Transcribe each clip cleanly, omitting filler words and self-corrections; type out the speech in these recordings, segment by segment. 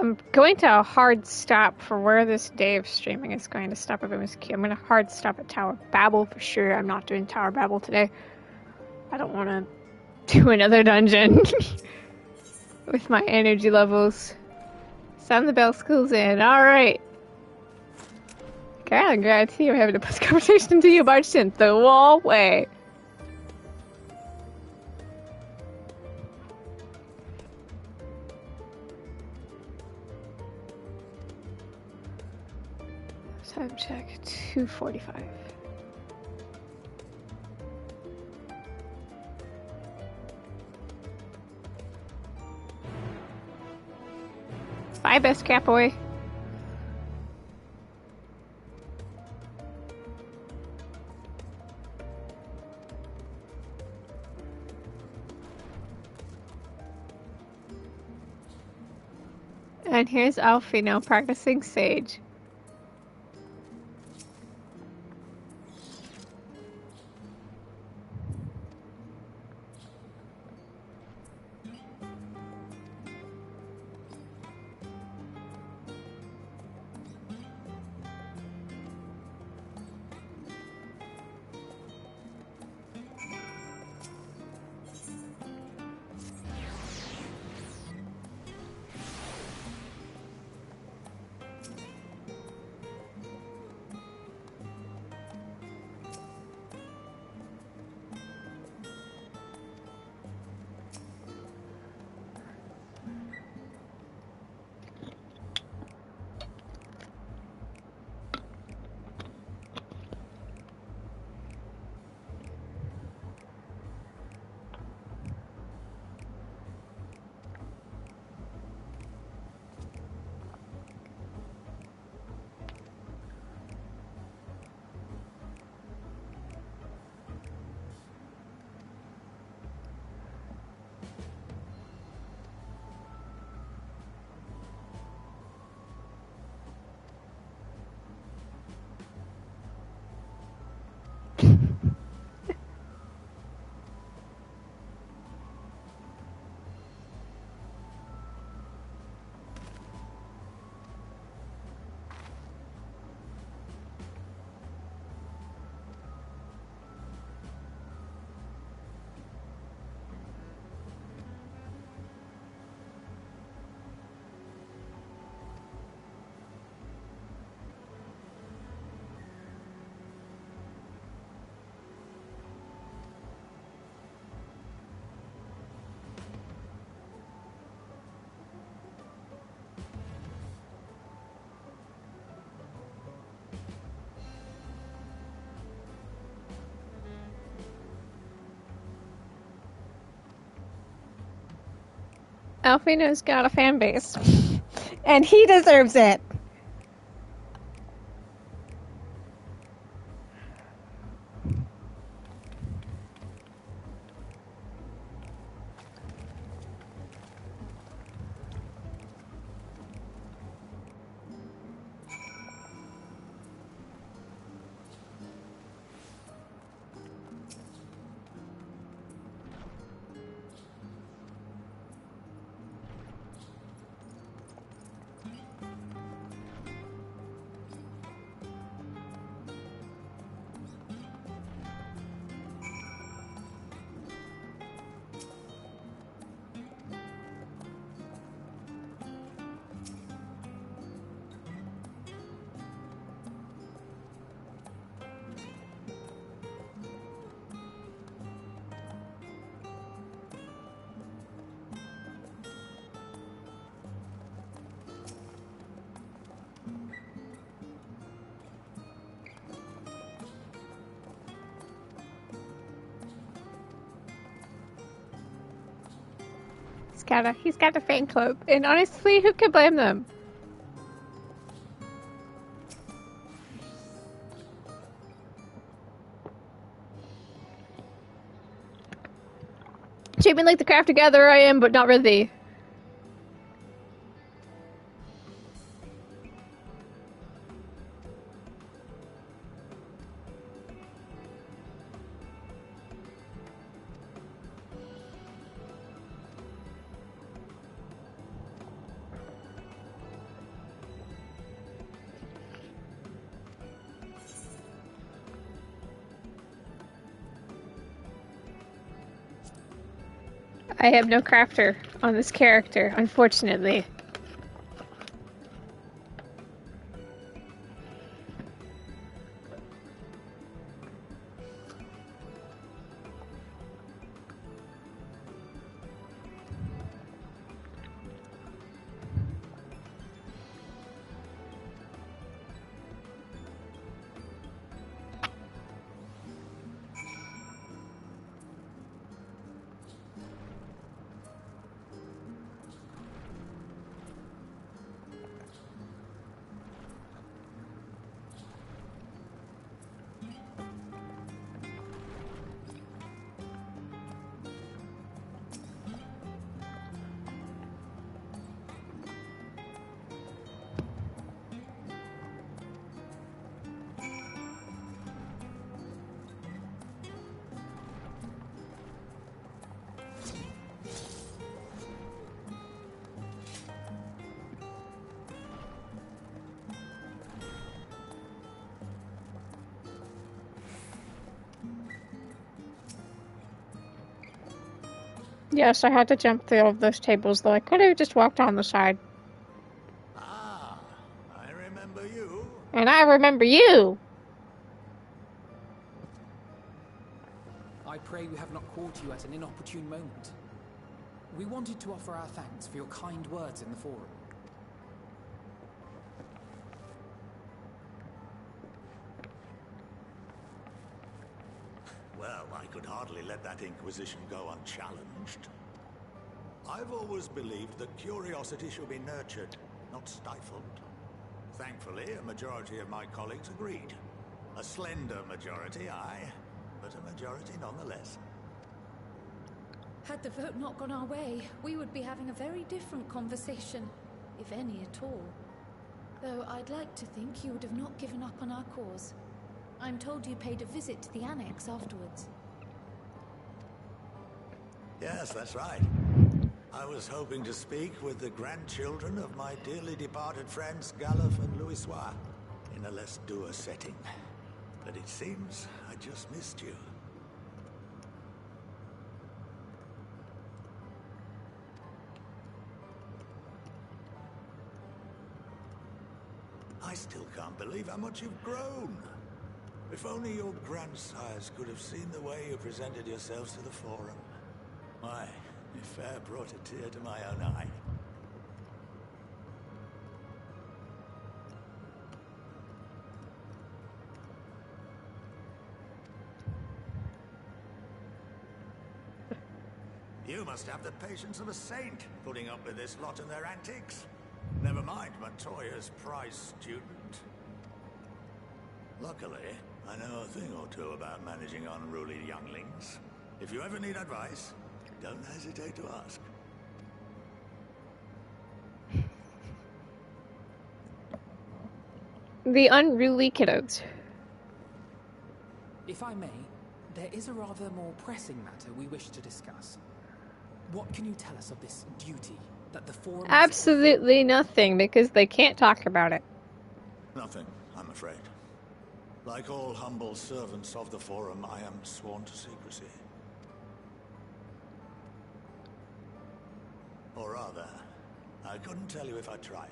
I'm going to a hard stop for where this day of streaming is going to stop. If I'm going to hard stop at Tower Babel for sure. I'm not doing Tower Babel today. I don't want to do another dungeon with my energy levels. Sound the bell school's in. Alright. Okay, I guarantee you're having a bus conversation until you marched in the hallway. Time check 2:45. Bye, best cat boy. And here's Alfie now practicing Sage. Alfino's got a fan base. And he deserves it. He's got a fan club, and honestly, who could blame them? Shaping like the craft together I am, but not really. I have no crafter on this character, unfortunately. Yes, I had to jump through all of those tables, though I could have just walked on the side. Ah, I remember you. And I remember you! I pray we have not caught you at an inopportune moment. We wanted to offer our thanks for your kind words in the forum. Well, I could hardly let that inquisition go unchallenged. I've always believed that curiosity should be nurtured, not stifled. Thankfully, a majority of my colleagues agreed. A slender majority, aye, but a majority nonetheless. Had the vote not gone our way, we would be having a very different conversation, if any at all. Though I'd like to think you would have not given up on our cause. I'm told you paid a visit to the annex afterwards. Yes, that's right. I was hoping to speak with the grandchildren of my dearly departed friends Galuf and Louisoix in a less dour setting. But it seems I just missed you. I still can't believe how much you've grown. If only your grandsires could have seen the way you presented yourselves to the Forum. Why, it fair brought a tear to my own eye. You must have the patience of a saint, putting up with this lot and their antics. Never mind Montoya's prize student. Luckily, I know a thing or two about managing unruly younglings. If you ever need advice, don't hesitate to ask. The unruly kiddos. If I may, there is a rather more pressing matter we wish to discuss. What can you tell us of this duty that the Forum... Absolutely nothing, because they can't talk about it. Nothing, I'm afraid. Like all humble servants of the Forum, I am sworn to secrecy. Or rather, I couldn't tell you if I tried.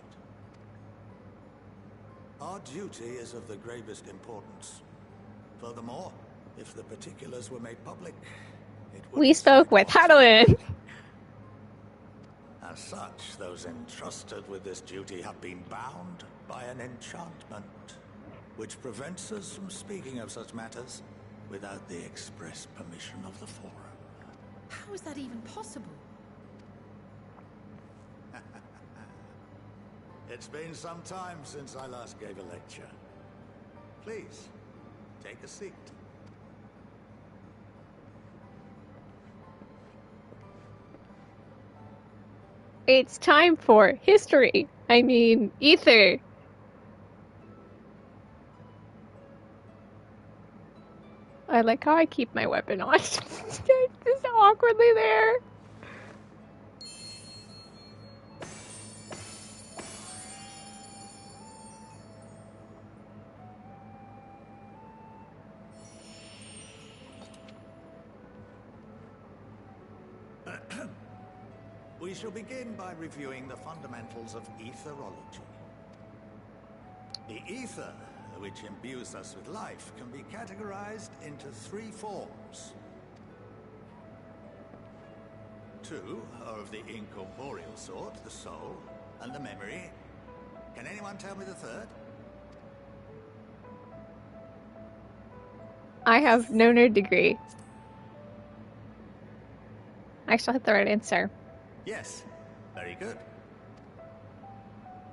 Our duty is of the gravest importance. Furthermore, if the particulars were made public, it would... We spoke with Hadwin. As such, those entrusted with this duty have been bound by an enchantment, which prevents us from speaking of such matters without the express permission of the Forum. How is that even possible? It's been some time since I last gave a lecture. Please, take a seat. It's time for history. I mean, ether. I like how I keep my weapon on. It's just awkwardly there. We shall begin by reviewing the fundamentals of etherology. The ether, which imbues us with life, can be categorized into 3 forms. 2 are of the incorporeal sort, the soul, and the memory. Can anyone tell me the third? I have no nerd degree. I still hit the right answer. Yes, very good.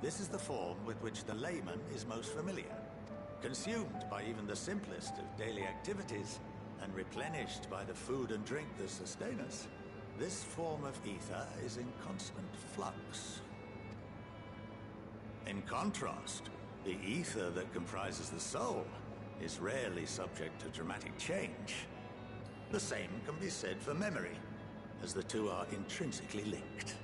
This is the form with which the layman is most familiar, consumed by even the simplest of daily activities, and replenished by the food and drink that sustain us. This form of ether is in constant flux. In contrast, the ether that comprises the soul is rarely subject to dramatic change. The same can be said for memory, as the two are intrinsically linked.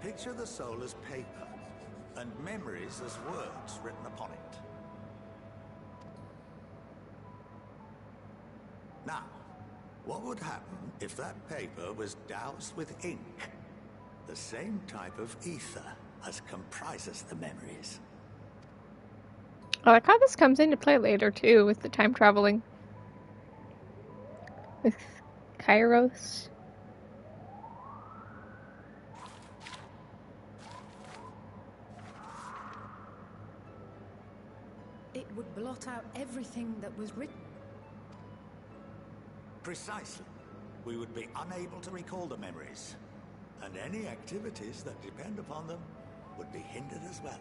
Picture the soul as paper, and memories as words written upon it. Now, what would happen if that paper was doused with ink? The same type of ether as comprises the memories. I like how this comes into play later, too, with the time traveling. With Kairos. It would blot out everything that was written. Precisely. We would be unable to recall the memories, and any activities that depend upon them would be hindered as well.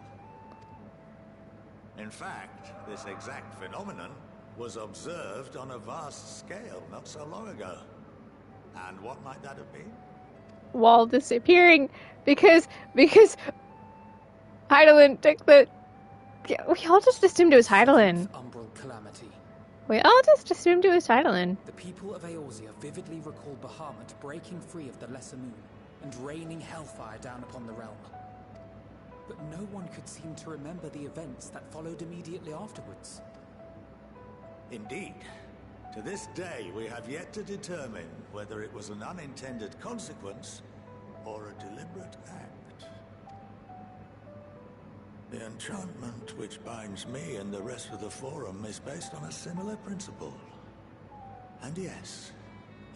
In fact, this exact phenomenon was observed on a vast scale not so long ago. And what might that have been? Wall disappearing because Heidelin took the... Yeah, we all just assumed it was Heidelin. Umbral calamity. We all just assumed it was Heidelin. The people of Eorzea vividly recall Bahamut breaking free of the Lesser Moon and raining hellfire down upon the realm. But no one could seem to remember the events that followed immediately afterwards. Indeed. To this day, we have yet to determine whether it was an unintended consequence or a deliberate act. The enchantment which binds me and the rest of the Forum is based on a similar principle. And yes,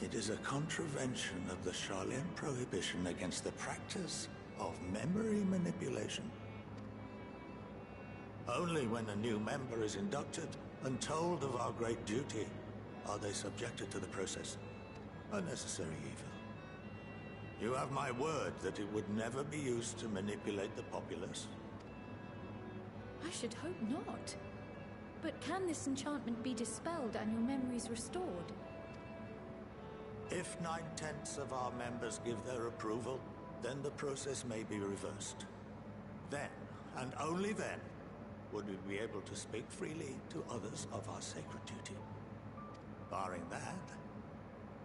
it is a contravention of the Sharlayan prohibition against the practice of memory manipulation. Only when a new member is inducted and told of our great duty are they subjected to the process. A necessary evil. You have my word that it would never be used to manipulate the populace. I should hope not. But can this enchantment be dispelled and your memories restored? If 9/10 of our members give their approval, then the process may be reversed. Then, and only then, would we be able to speak freely to others of our sacred duty. Barring that,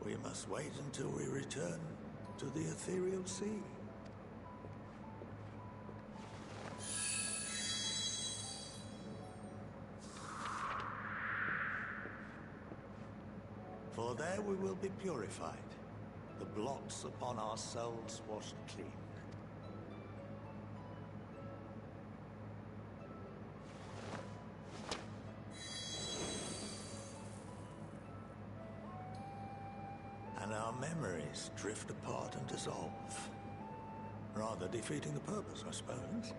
we must wait until we return to the ethereal sea. For there we will be purified, the blots upon our souls washed clean. And our memories drift apart and dissolve, rather defeating the purpose, I suppose.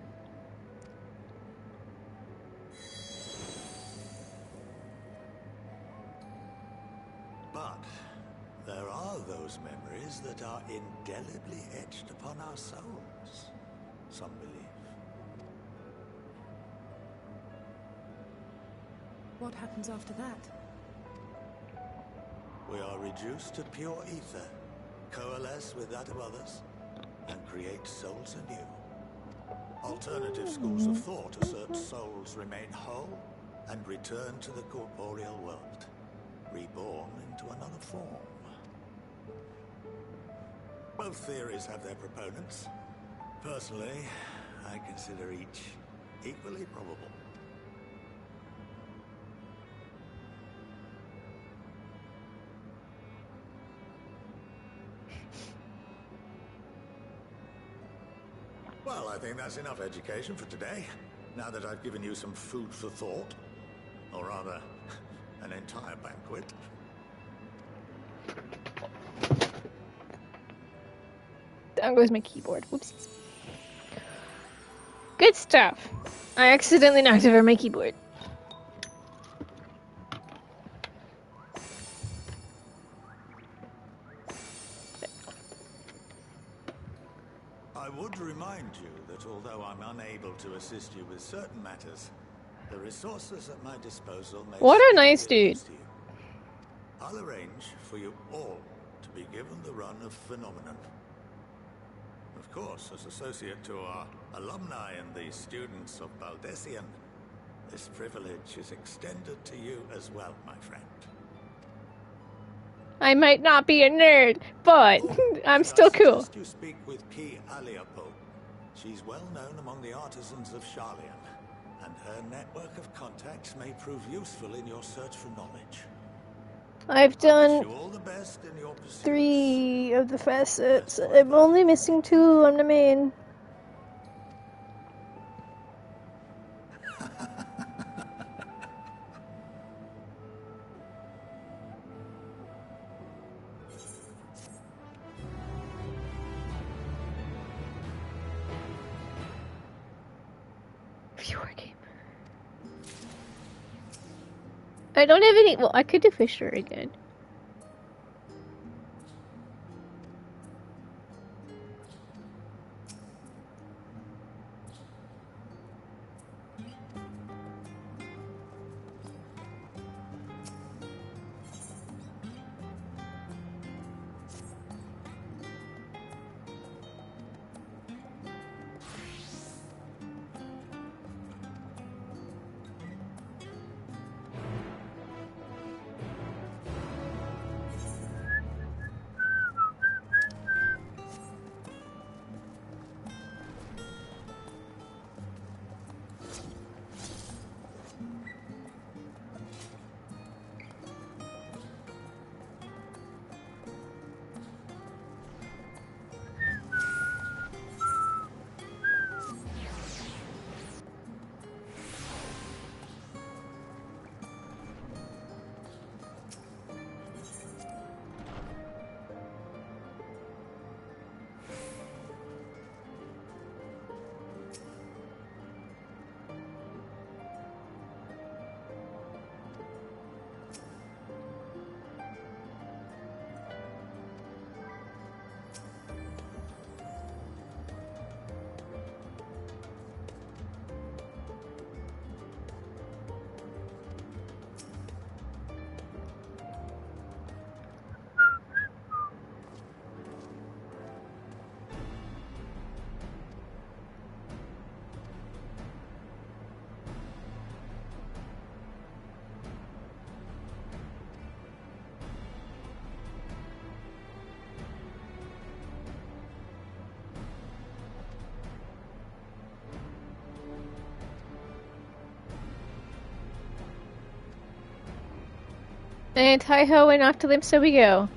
But there are those memories that are indelibly etched upon our souls, some believe. What happens after that? We are reduced to pure ether, coalesce with that of others, and create souls anew. Alternative schools of thought assert souls remain whole and return to the corporeal world, reborn into another form. Both theories have their proponents. Personally, I consider each equally probable. Well, I think that's enough education for today. Now that I've given you some food for thought. Or rather, an entire banquet. Down goes my keyboard. Whoopsies. Good stuff. I accidentally knocked over my keyboard. I would remind you that although I'm unable to assist you with certain matters, the resources at my disposal may... What a nice dude. I'll arrange for you all to be given the run of Phenomenon. Of course, as associate to our alumni and the students of Baldessian, this privilege is extended to you as well, my friend. I might not be a nerd, but I'm still cool. You speak with Key Aliapo. She's well known among the artisans of Sharlayan, and her network of contacts may prove useful in your search for knowledge. I've done You all the best in your pursuits. 3 of the facets. I'm only missing 2 on the main. Viewer game. I don't have any. Well, I could do Fisher again. And hi-ho and off to Limsa we go.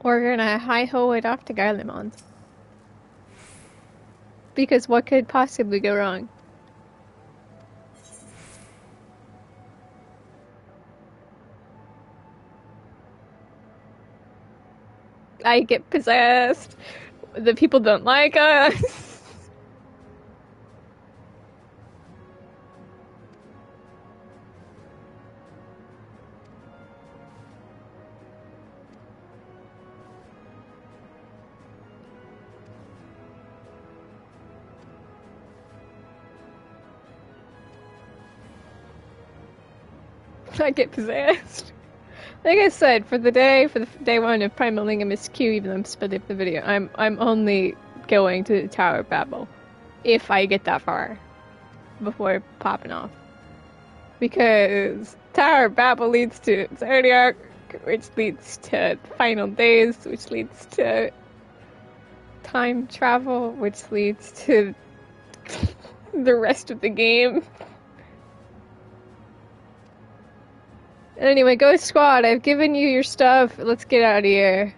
We're gonna hi-ho it off to Garlemald. Because what could possibly go wrong? I get possessed. The people don't like us. I get possessed. Like I said, for the day one of Primal MSQ, even though I'm splitting up the video, I'm only going to the Tower of Babel. If I get that far. Before popping off. Because Tower of Babel leads to Zodiac, which leads to Final Days, which leads to time travel, which leads to the rest of the game. Anyway, Ghost Squad, I've given you your stuff. Let's get out of here.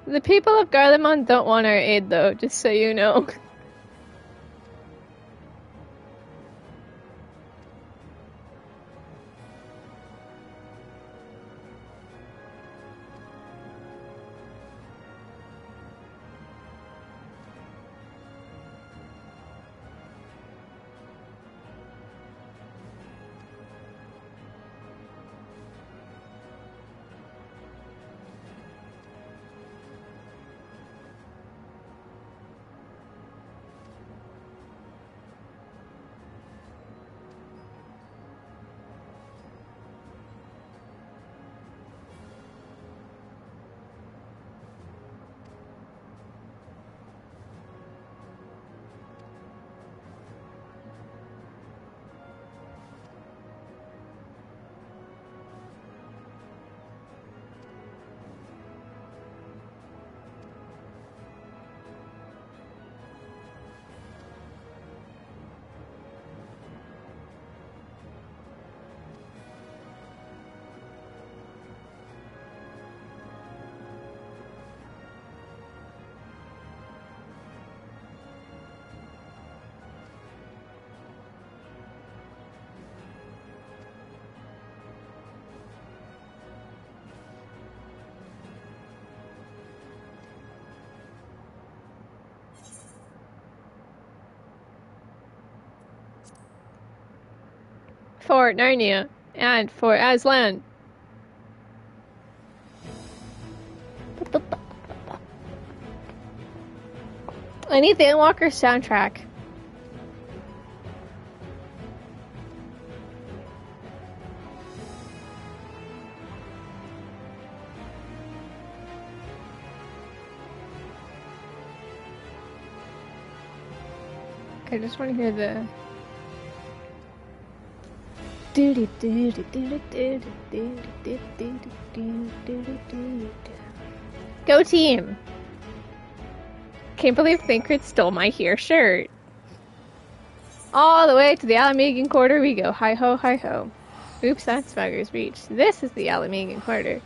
The people of Garlemald don't want our aid, though, just so you know. For Narnia and for Aslan. I need the Endwalker soundtrack. I just want to hear the... Go team! Can't believe Thinkrit stole my here shirt. All the way to the Alamegan Quarter we go. Hi ho, hi ho. Oops, that's Smugger's Reach. This is the Alamegan Quarter.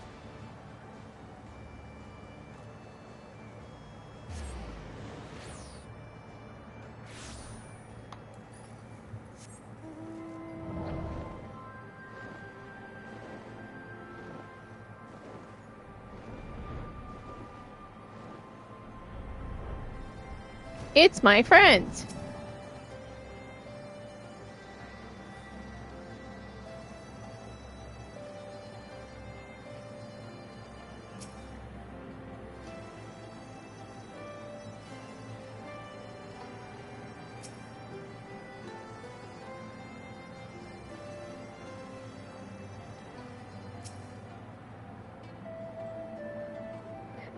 It's my friends.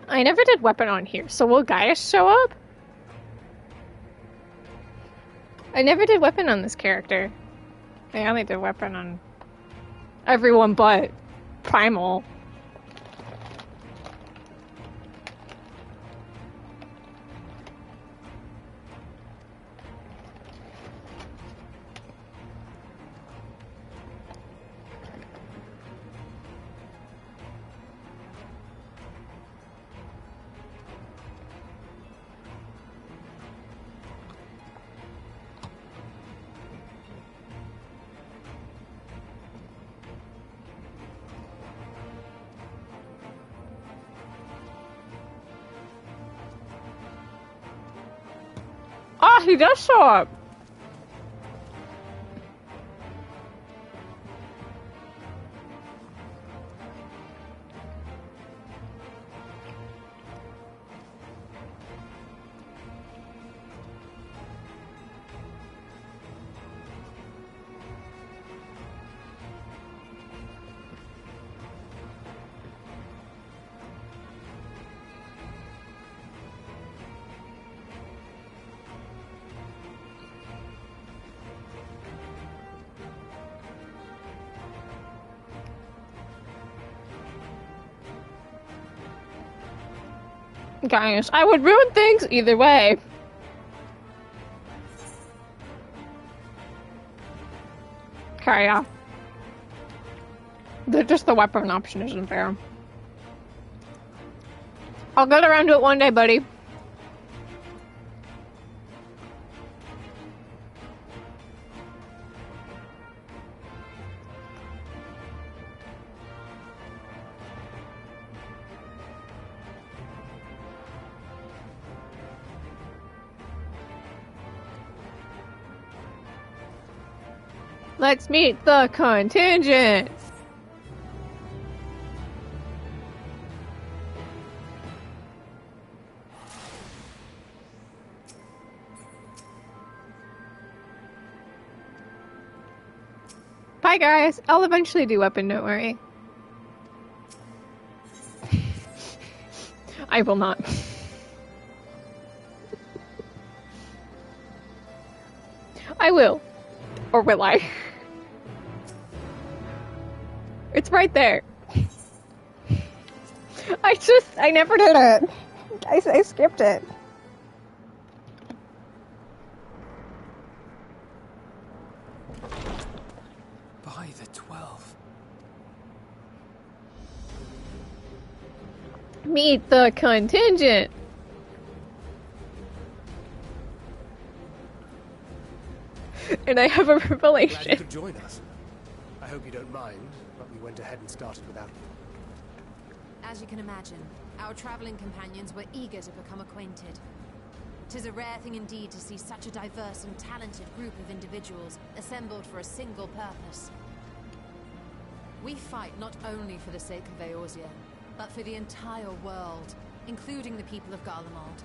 I never did weapon on here, so will Gaius show up? I never did weapon on this character. I only did weapon on Everyone but Primal. Oh, he does show up. Guys, I would ruin things either way. Okay, yeah. Just the weapon option isn't fair. I'll get around to it one day, buddy. Let's meet the contingent. Bye, guys. I'll eventually do weapon, don't worry. I will not. I will. Or will I? It's right there. I never did it. I skipped it. By the 12. Meet the contingent. And I have a revelation. Glad you could join us. I hope you don't mind, but we went ahead and started without you. As you can imagine, our traveling companions were eager to become acquainted. 'Tis a rare thing indeed to see such a diverse and talented group of individuals assembled for a single purpose. We fight not only for the sake of Eorzea, but for the entire world, including the people of Garlemald.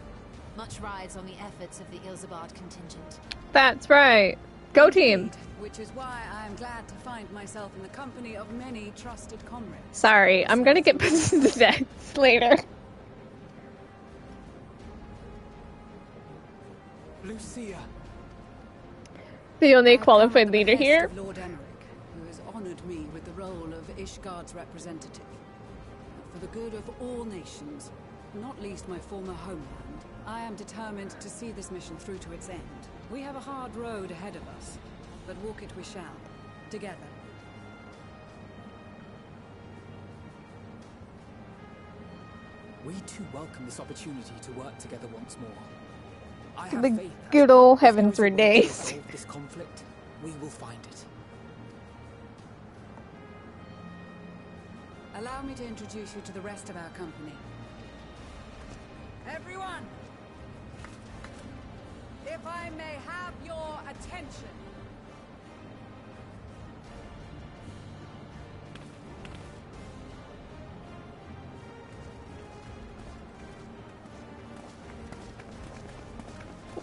Much rides on the efforts of the Ilsabard contingent. That's right. Go team. Which is why I am glad to find myself in the company of many trusted comrades. Sorry, I'm gonna get put to the death later. Lucia. The only qualified leader here. Of Lord Emmerich, who has honored me with the role of Ishgard's representative. For the good of all nations, not least my former homeland, I am determined to see this mission through to its end. We have a hard road ahead of us, but walk it we shall, together. We too welcome this opportunity to work together once more. I The have faith that good old if there heaven is for a way to days. resolve this conflict, we will find it. Allow me to introduce you to the rest of our company. Everyone! If I may have your attention.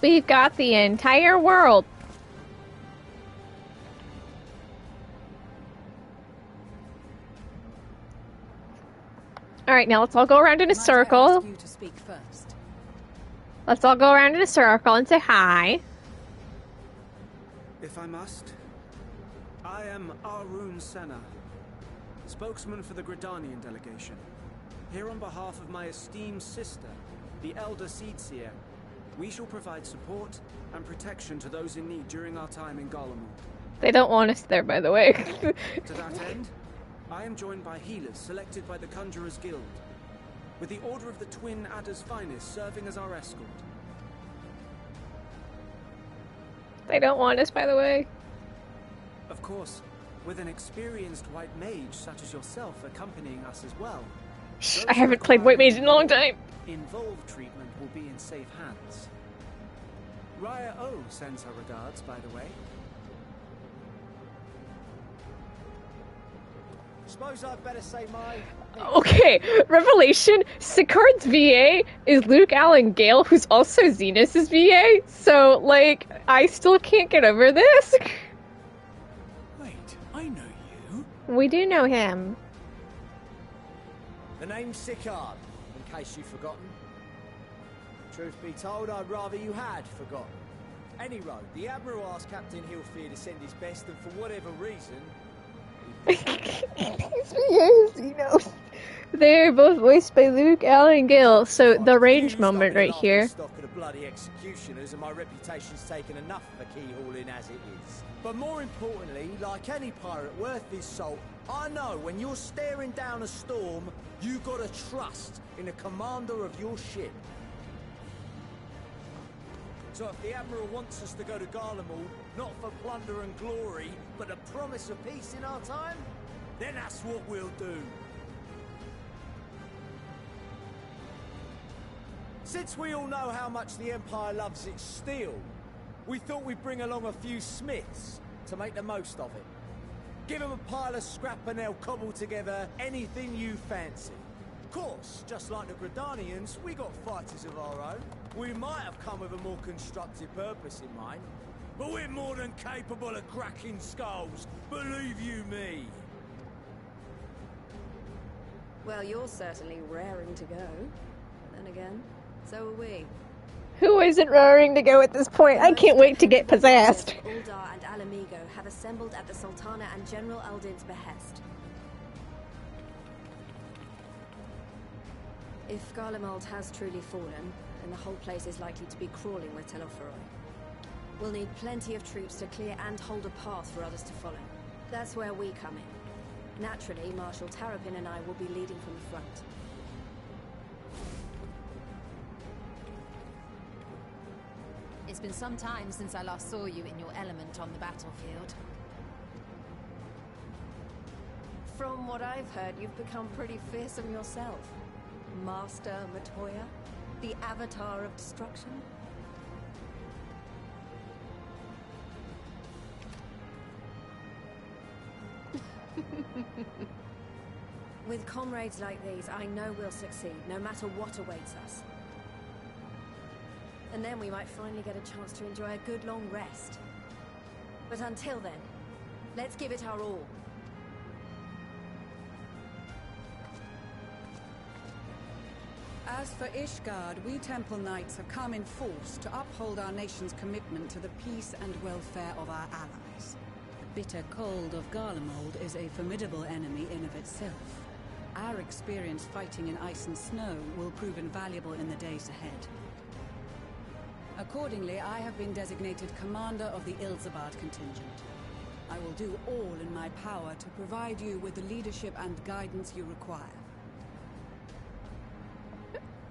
We've got the entire world. Alright, now let's all go around in a Might I circle. ask you to speak first? Let's all go around in a circle and say hi. If I must, I am Arun Senna, spokesman for the Gridanian delegation. Here on behalf of my esteemed sister, the Elder Seedseer, we shall provide support and protection to those in need during our time in Garlemald. They don't want us there, by the way. To that end, I am joined by healers selected by the Conjurers Guild, with the Order of the Twin Adder's Finest serving as our escort. They don't want us, by the way. Of course, with an experienced white mage such as yourself accompanying us as well. I haven't played White Mage in a long time. Involved treatment will be in safe hands. Raya O sends her regards, by the way. Suppose I'd better say my... Okay, revelation. Sicard's VA is Luke Allen Gale, who's also Zenith's VA. So, like, I still can't get over this. Wait, I know you. We do know him. The name's Sicard, in case you've forgotten. Truth be told, I'd rather you had forgotten. Any road, the Admiral asked Captain Hillfear to send his best, and for whatever reason... They're both voiced by Luke Allen Gale, so the range moment right here. Stock of the bloody executioners, and my reputation's taken enough of a keyhauling as it is. But more importantly, like any pirate worth his salt, I know when you're staring down a storm, you gotta trust in the commander of your ship. So if the Admiral wants us to go to Garlemald, not for plunder and glory, but a promise of peace in our time, then that's what we'll do. Since we all know how much the Empire loves its steel, we thought we'd bring along a few smiths to make the most of it. Give them a pile of scrap and they'll cobble together anything you fancy. Of course, just like the Gridanians, we got fighters of our own. We might have come with a more constructive purpose in mind, but we're more than capable of cracking skulls, believe you me. Well, you're certainly raring to go. Then again, so are we. Who isn't raring to go at this point? I can't wait to get possessed. Uldar and Alamigo have assembled at the Sultana and General Aldin's behest. If Garlemald has truly fallen, then the whole place is likely to be crawling with Telophoroi. We'll need plenty of troops to clear and hold a path for others to follow. That's where we come in. Naturally, Marshal Tarapin and I will be leading from the front. It's been some time since I last saw you in your element on the battlefield. From what I've heard, you've become pretty fearsome yourself. Master Matoya, the Avatar of Destruction. With comrades like these, I know we'll succeed, no matter what awaits us. And then we might finally get a chance to enjoy a good long rest. But until then, let's give it our all. As for Ishgard, we Temple Knights have come in force to uphold our nation's commitment to the peace and welfare of our allies. The bitter cold of Garlemald is a formidable enemy in of itself. Our experience fighting in ice and snow will prove invaluable in the days ahead. Accordingly, I have been designated commander of the Ilzabard contingent. I will do all in my power to provide you with the leadership and guidance you require.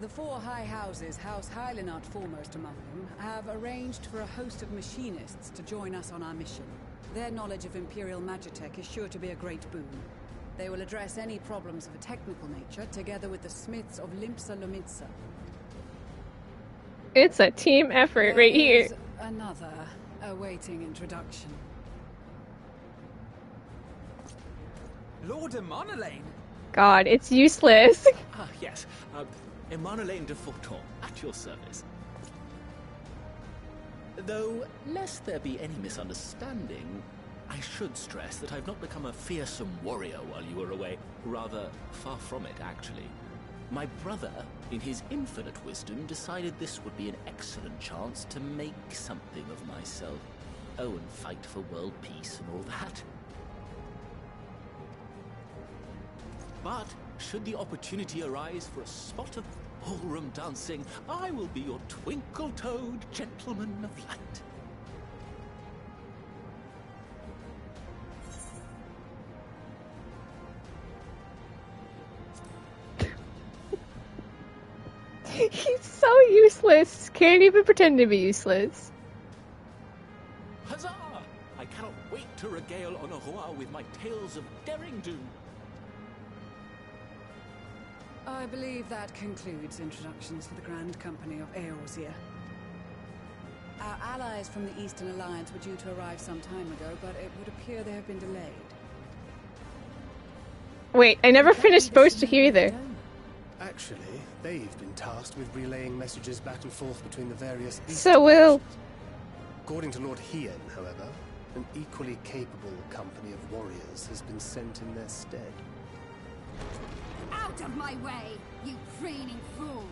The four high houses, House Hylinart foremost among them, have arranged for a host of machinists to join us on our mission. Their knowledge of Imperial Magitech is sure to be a great boon. They will address any problems of a technical nature, together with the smiths of Limpsa Lomitsa. It's a team effort right here. Another awaiting introduction. Lord Emanolaine! God, it's useless. Ah, yes. Emanolaine de Forton, at your service. Though, lest there be any misunderstanding, I should stress that I've not become a fearsome warrior while you were away. Rather, far from it, actually. My brother, in his infinite wisdom, decided this would be an excellent chance to make something of myself. Oh, and fight for world peace and all that. But should the opportunity arise for a spot of ballroom dancing, I will be your twinkle-toed gentleman of light. He's so useless. Can't even pretend to be useless. Huzzah! I cannot wait to regale Honohua with my tales of daring do. I believe that concludes introductions for the Grand Company of Eorzea. Our allies from the Eastern Alliance were due to arrive some time ago, but it would appear they have been delayed. Wait, I never finished Boaster here either. Actually, they've been tasked with relaying messages back and forth between the various... So will... According to Lord Hien, however, an equally capable company of warriors has been sent in their stead. Out of my way, you preening fool!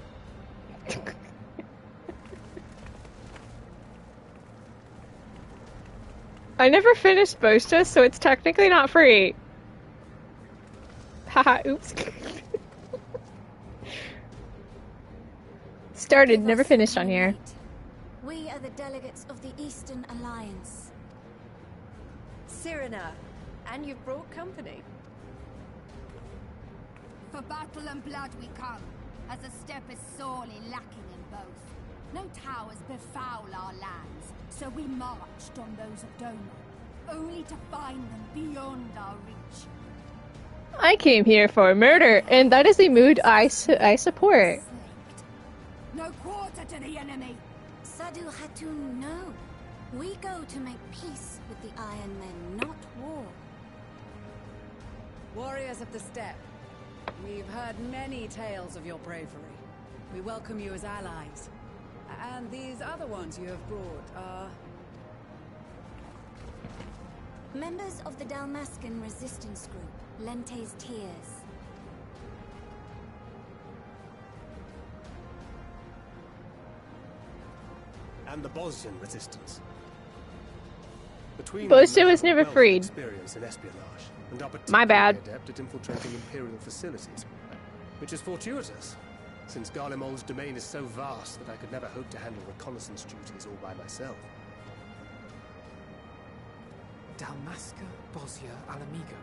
I never finished Boaster, so it's technically not free. Haha, oops. Started, never finished on here. We are the delegates of the Eastern Alliance. Cyrena, and you've brought company. For battle and blood we come, as the steppe is sorely lacking in both. No towers befoul our lands, so we marched on those of Doma, only to find them beyond our reach. I came here for murder, and that is a mood I support. No quarter to the enemy! Sadu Hatun, no. We go to make peace with the Iron Men, not war. Warriors of the Steppe, we've heard many tales of your bravery. We welcome you as allies. And these other ones you have brought are... members of the Dalmascan resistance group, Lente's Tears. And the Bosnian resistance. Between Boaster was never freed. Experience in espionage, and are My bad. adept at infiltrating Imperial facilities, which is fortuitous, since Garlemald's domain is so vast that I could never hope to handle reconnaissance duties all by myself. Dalmasca, Bosnia, Alamigo.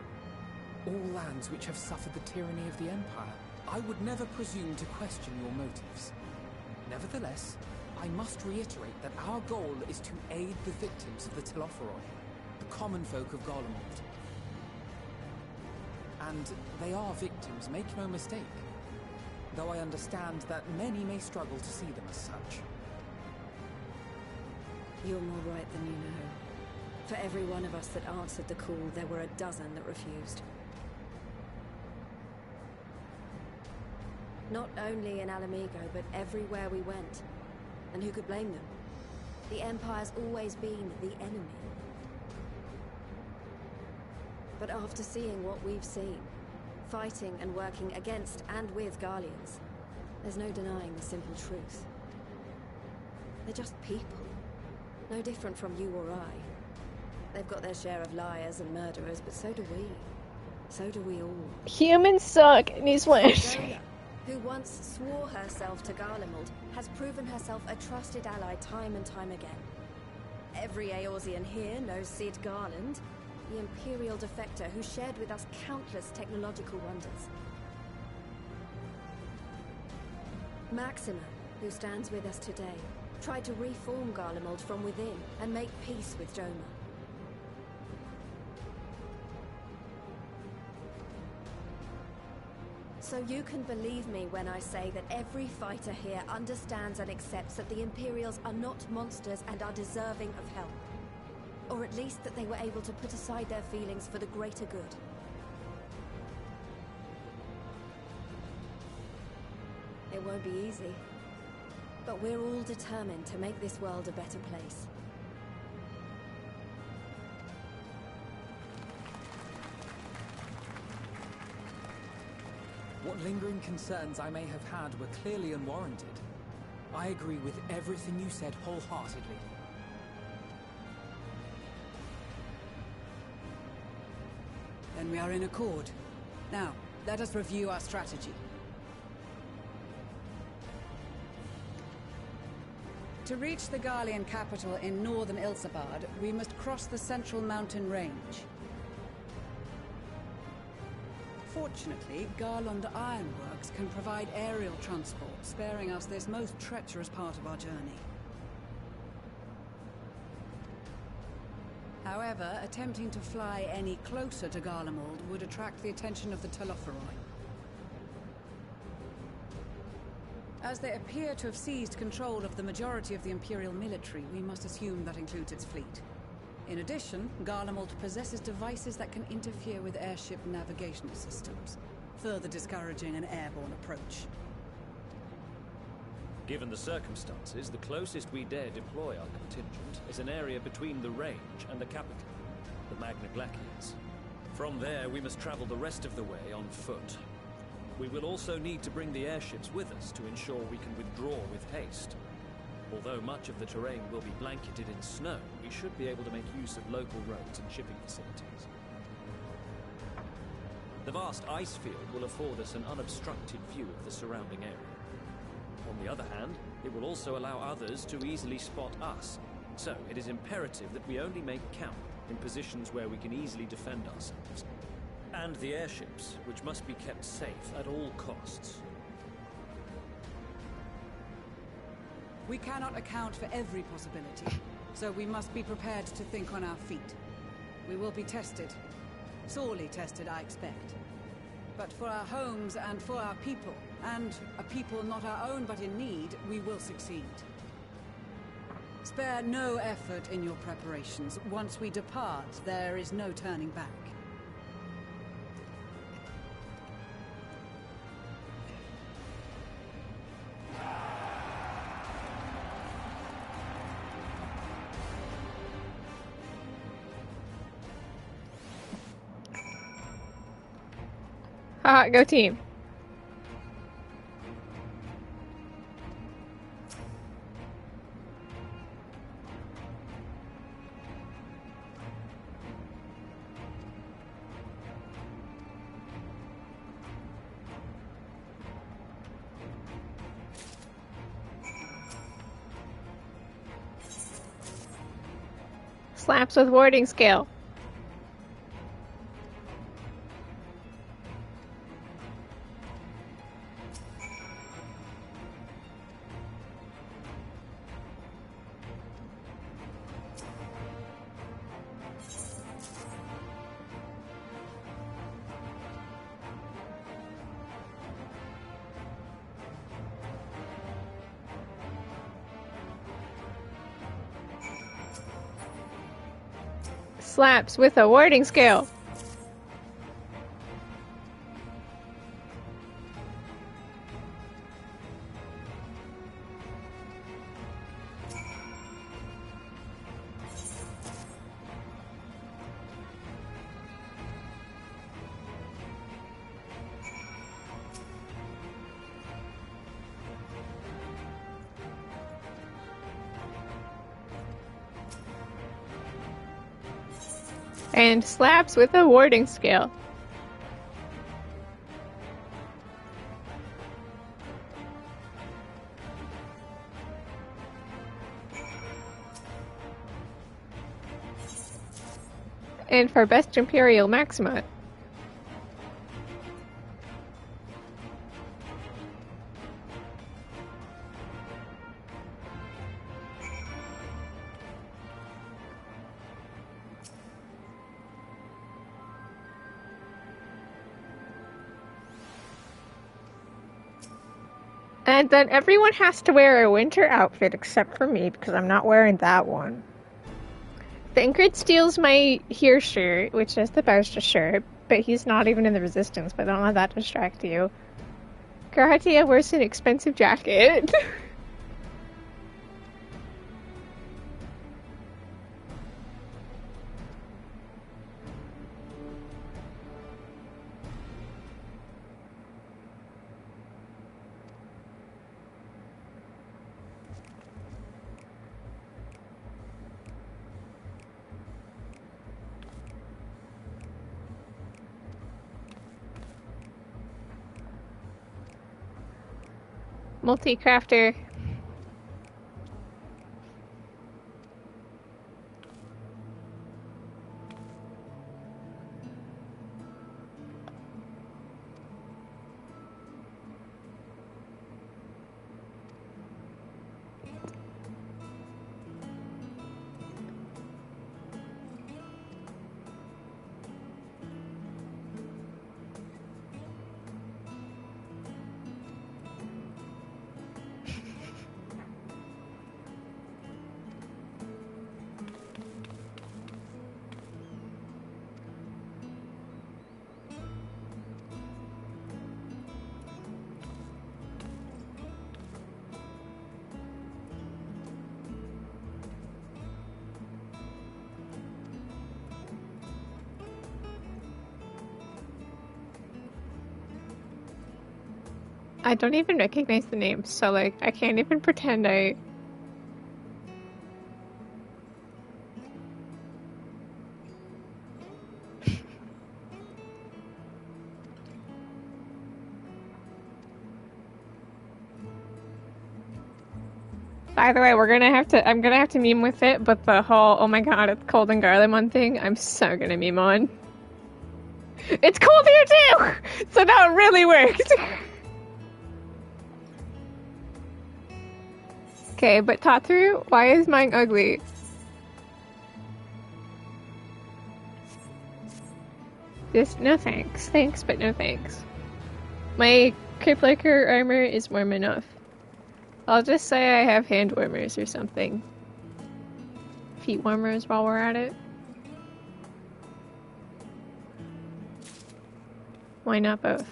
All lands which have suffered the tyranny of the Empire. I would never presume to question your motives. Nevertheless, I must reiterate that our goal is to aid the victims of the Telophoroi, the common folk of Garlemald. And they are victims, make no mistake. Though I understand that many may struggle to see them as such. You're more right than you know. For every one of us that answered the call, there were a dozen that refused. Not only in Alamigo, but everywhere we went. And who could blame them? The Empire's always been the enemy. But after seeing what we've seen, fighting and working against and with Garleans, there's no denying the simple truth. They're just people. No different from you or I. They've got their share of liars and murderers, but so do we. So do we all. Humans suck in these lands. Who once swore herself to Garlemald, has proven herself a trusted ally time and time again. Every Eorzean here knows Cid Garland, the Imperial defector who shared with us countless technological wonders. Maxima, who stands with us today, tried to reform Garlemald from within and make peace with Doma. So you can believe me when I say that every fighter here understands and accepts that the Imperials are not monsters and are deserving of help. Or at least that they were able to put aside their feelings for the greater good. It won't be easy, but we're all determined to make this world a better place. What lingering concerns I may have had were clearly unwarranted. I agree with everything you said wholeheartedly. Then we are in accord. Now, Let us review our strategy. To reach the Garlean capital in northern Ilsabard, we must cross the central mountain range. Fortunately, Garlond Ironworks can provide aerial transport, sparing us this most treacherous part of our journey. However, attempting to fly any closer to Garlemald would attract the attention of the Telophoroi. As they appear to have seized control of the majority of the Imperial military, we must assume that includes its fleet. In addition, Garlemald possesses devices that can interfere with airship navigational systems, further discouraging an airborne approach. Given the circumstances, the closest we dare deploy our contingent is an area between the range and the capital, the Magna Glaciers. From there, we must travel the rest of the way on foot. We will also need to bring the airships with us to ensure we can withdraw with haste. Although much of the terrain will be blanketed in snow, we should be able to make use of local roads and shipping facilities. The vast ice field will afford us an unobstructed view of the surrounding area. On the other hand, it will also allow others to easily spot us, so it is imperative that we only make camp in positions where we can easily defend ourselves. And the airships, which must be kept safe at all costs. We cannot account for every possibility, so we must be prepared to think on our feet. We will be tested. Sorely tested, I expect. But for our homes and for our people, and a people not our own but in need, we will succeed. Spare no effort in your preparations. Once we depart, there is no turning back. Go team. Slaps with warding scale. Slaps with a warding scale. And slaps with a warding scale. And for best Imperial Maxima. And then everyone has to wear a winter outfit except for me because I'm not wearing that one. Thancred steals my here shirt, which is the Bowster shirt, but he's not even in the Resistance, but don't let that distract you. Karatia wears an expensive jacket. Multi-crafter. I don't even recognize the names, so like I can't even pretend I... By the way, I'm gonna have to meme with it, but the whole, oh my god, it's cold in Garlemald thing, I'm so gonna meme on. It's cold here too! So now it really worked! Okay, but Tatru, why is mine ugly? Just, no thanks. Thanks, but no thanks. My Criplaker armor is warm enough. I'll just say I have hand warmers or something. Feet warmers while we're at it. Why not both?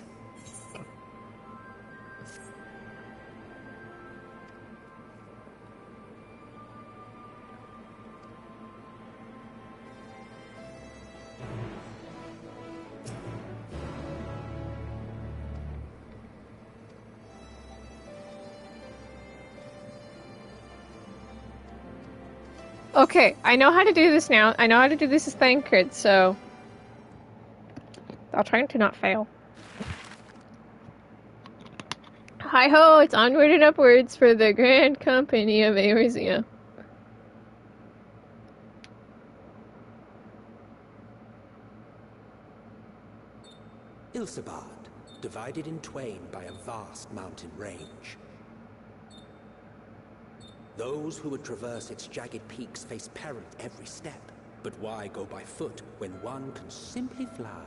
Okay, I know how to do this now. I know how to do this as Thancred, so... I'll try to not fail. Hi-ho, it's onward and upwards for the grand company of Eorzea. Ilsabard, divided in twain by a vast mountain range. Those who would traverse its jagged peaks face peril at every step. But why go by foot when one can simply fly?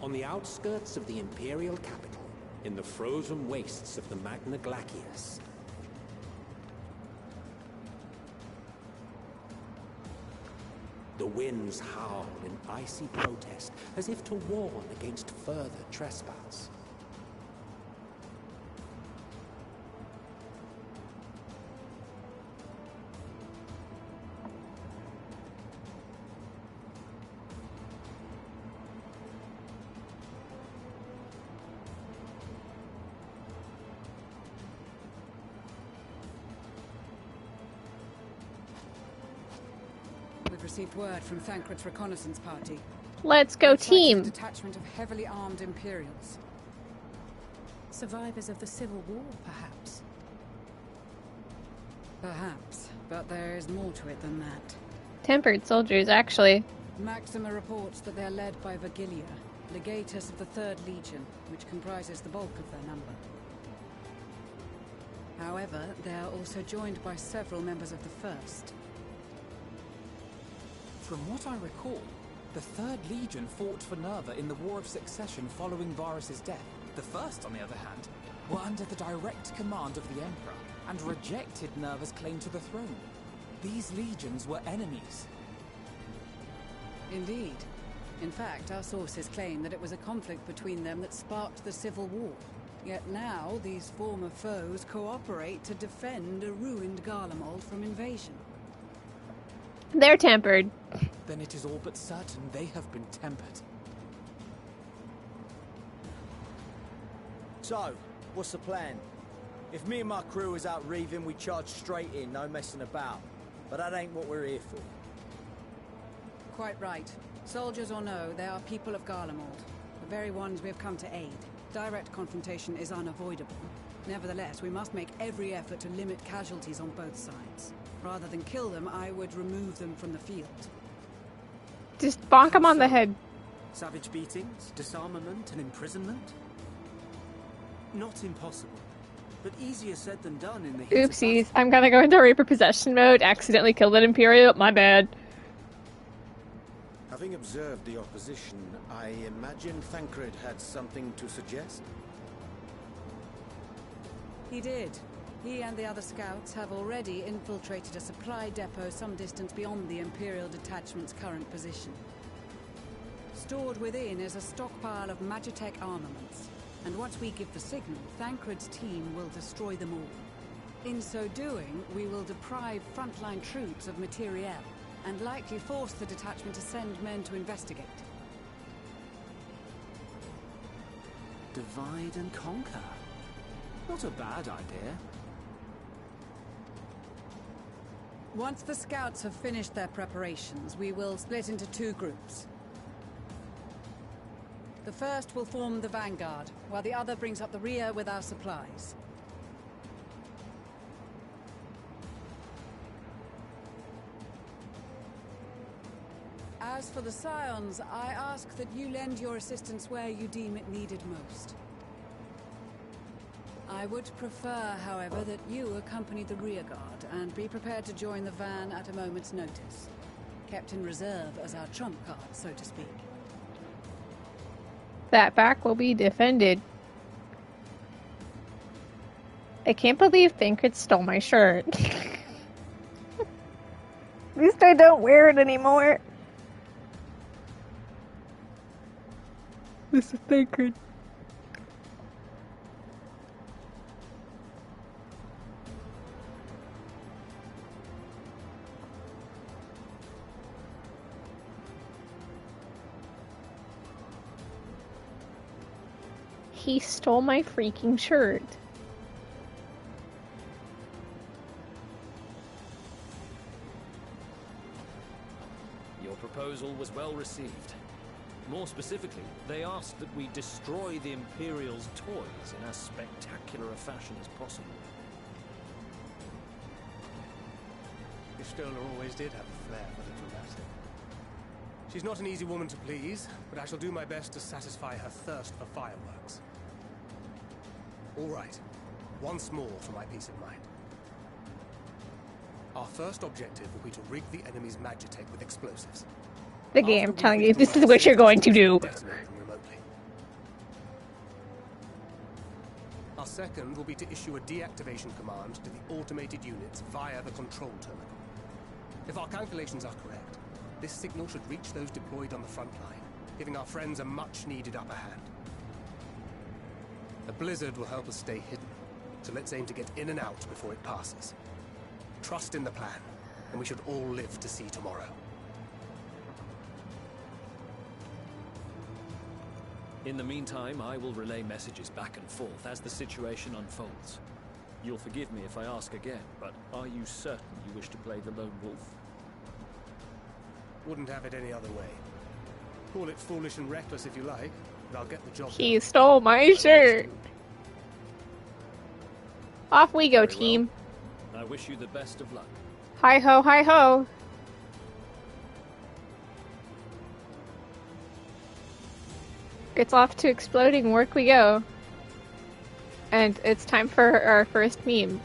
On the outskirts of the Imperial capital, in the frozen wastes of the Magna Glacius, the winds howl in icy protest, as if to warn against further trespass. Received word from Thancred's reconnaissance party. Let's go team! A detachment of heavily armed Imperials. Survivors of the Civil War, perhaps? Perhaps, but there is more to it than that. Tempered soldiers, actually. Maxima reports that they're led by Virgilia, legatus of the 3rd Legion, which comprises the bulk of their number. However, they are also joined by several members of the 1st. From what I recall, the 3rd Legion fought for Nerva in the War of Succession following Varus's death. The 1st, on the other hand, were under the direct command of the Emperor and rejected Nerva's claim to the throne. These legions were enemies. Indeed. In fact, our sources claim that it was a conflict between them that sparked the Civil War. Yet now, these former foes cooperate to defend a ruined Garlemald from invasion. They're tempered. Then it is all but certain they have been tempered. So, what's the plan? If me and my crew was out reaving, we charge straight in, no messing about. But that ain't what we're here for. Quite right. Soldiers or no, they are people of Garlemald. The very ones we have come to aid. Direct confrontation is unavoidable. Nevertheless, we must make every effort to limit casualties on both sides. Rather than kill them, I would remove them from the field. Just bonk him on the head. Savage beatings, disarmament, and imprisonment? Not impossible, but easier said than done in the heat of Oopsies, I'm gonna go into Reaper possession mode, accidentally kill an Imperial, my bad. Having observed the opposition, I imagine Thancred had something to suggest? He did. He and the other scouts have already infiltrated a supply depot some distance beyond the Imperial detachment's current position. Stored within is a stockpile of Magitech armaments, and once we give the signal, Thancred's team will destroy them all. In so doing, we will deprive frontline troops of materiel, and likely force the detachment to send men to investigate. divide and conquer. Not a bad idea. Once the scouts have finished their preparations, we will split into two groups. The first will form the vanguard, while the other brings up the rear with our supplies. As for the Scions, I ask that you lend your assistance where you deem it needed most. I would prefer, however, that you accompany the rearguard and be prepared to join the van at a moment's notice. Kept in reserve as our trump card, so to speak. That back will be defended. I can't believe Thancred stole my shirt. At least I don't wear it anymore. This is Thancred. He stole my freaking shirt. Your proposal was well received. More specifically, they asked that we destroy the Imperial's toys in as spectacular a fashion as possible. Y'shtola always did have a flair for the dramatic. She's not an easy woman to please, but I shall do my best to satisfy her thirst for fireworks. All right, once more for my peace of mind. Our first objective will be to rig the enemy's Magitech with explosives. The game telling you this is what you're going to do. Our second will be to issue a deactivation command to the automated units via the control terminal. If our calculations are correct, this signal should reach those deployed on the front line, giving our friends a much-needed upper hand. The blizzard will help us stay hidden, so let's aim to get in and out before it passes. Trust in the plan, and we should all live to see tomorrow. In the meantime, I will relay messages back and forth as the situation unfolds. You'll forgive me if I ask again, but are you certain you wish to play the lone wolf? Wouldn't have it any other way. Call it foolish and reckless if you like, but I'll get the job done. He stole my shirt. Off we go, Very team. well. I wish you the best of luck. Hi ho, hi ho. It's off to exploding work we go. And it's time for our first meme.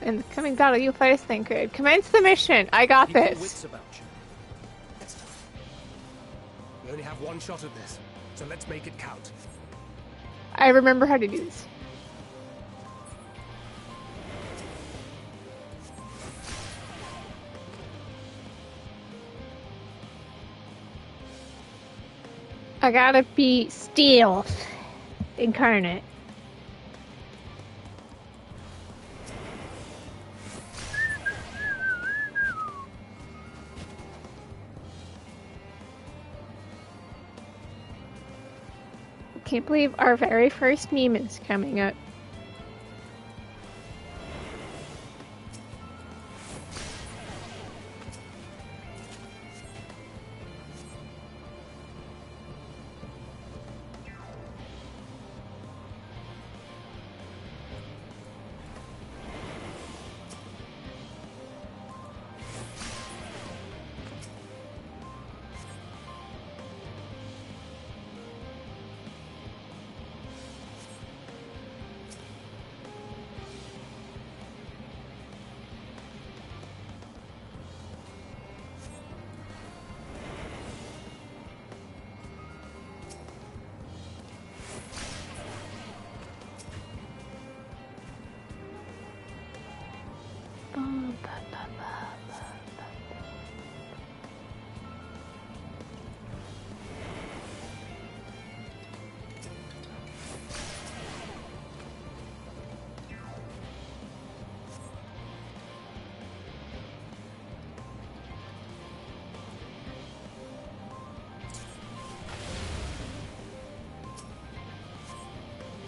In the coming battle, you'll fight as Thancred. Commence the mission! I got Keep your this! wits about you. We only have one shot at this, so let's make it count. I remember how to do this. I gotta be stealth incarnate. Can't believe our very first meme is coming up.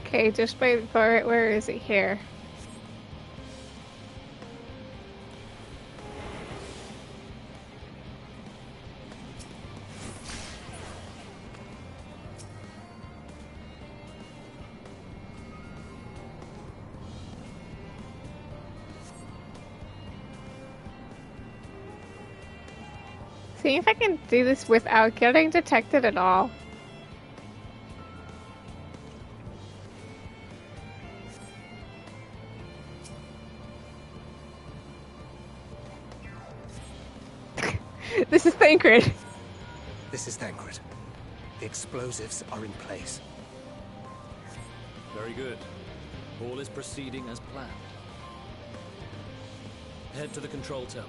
Okay, just wait for it. Where is it here? See if I can do this without getting detected at all. This is Thancred. This is Thancred. The explosives are in place. Very good. All is proceeding as planned. Head to the control tower.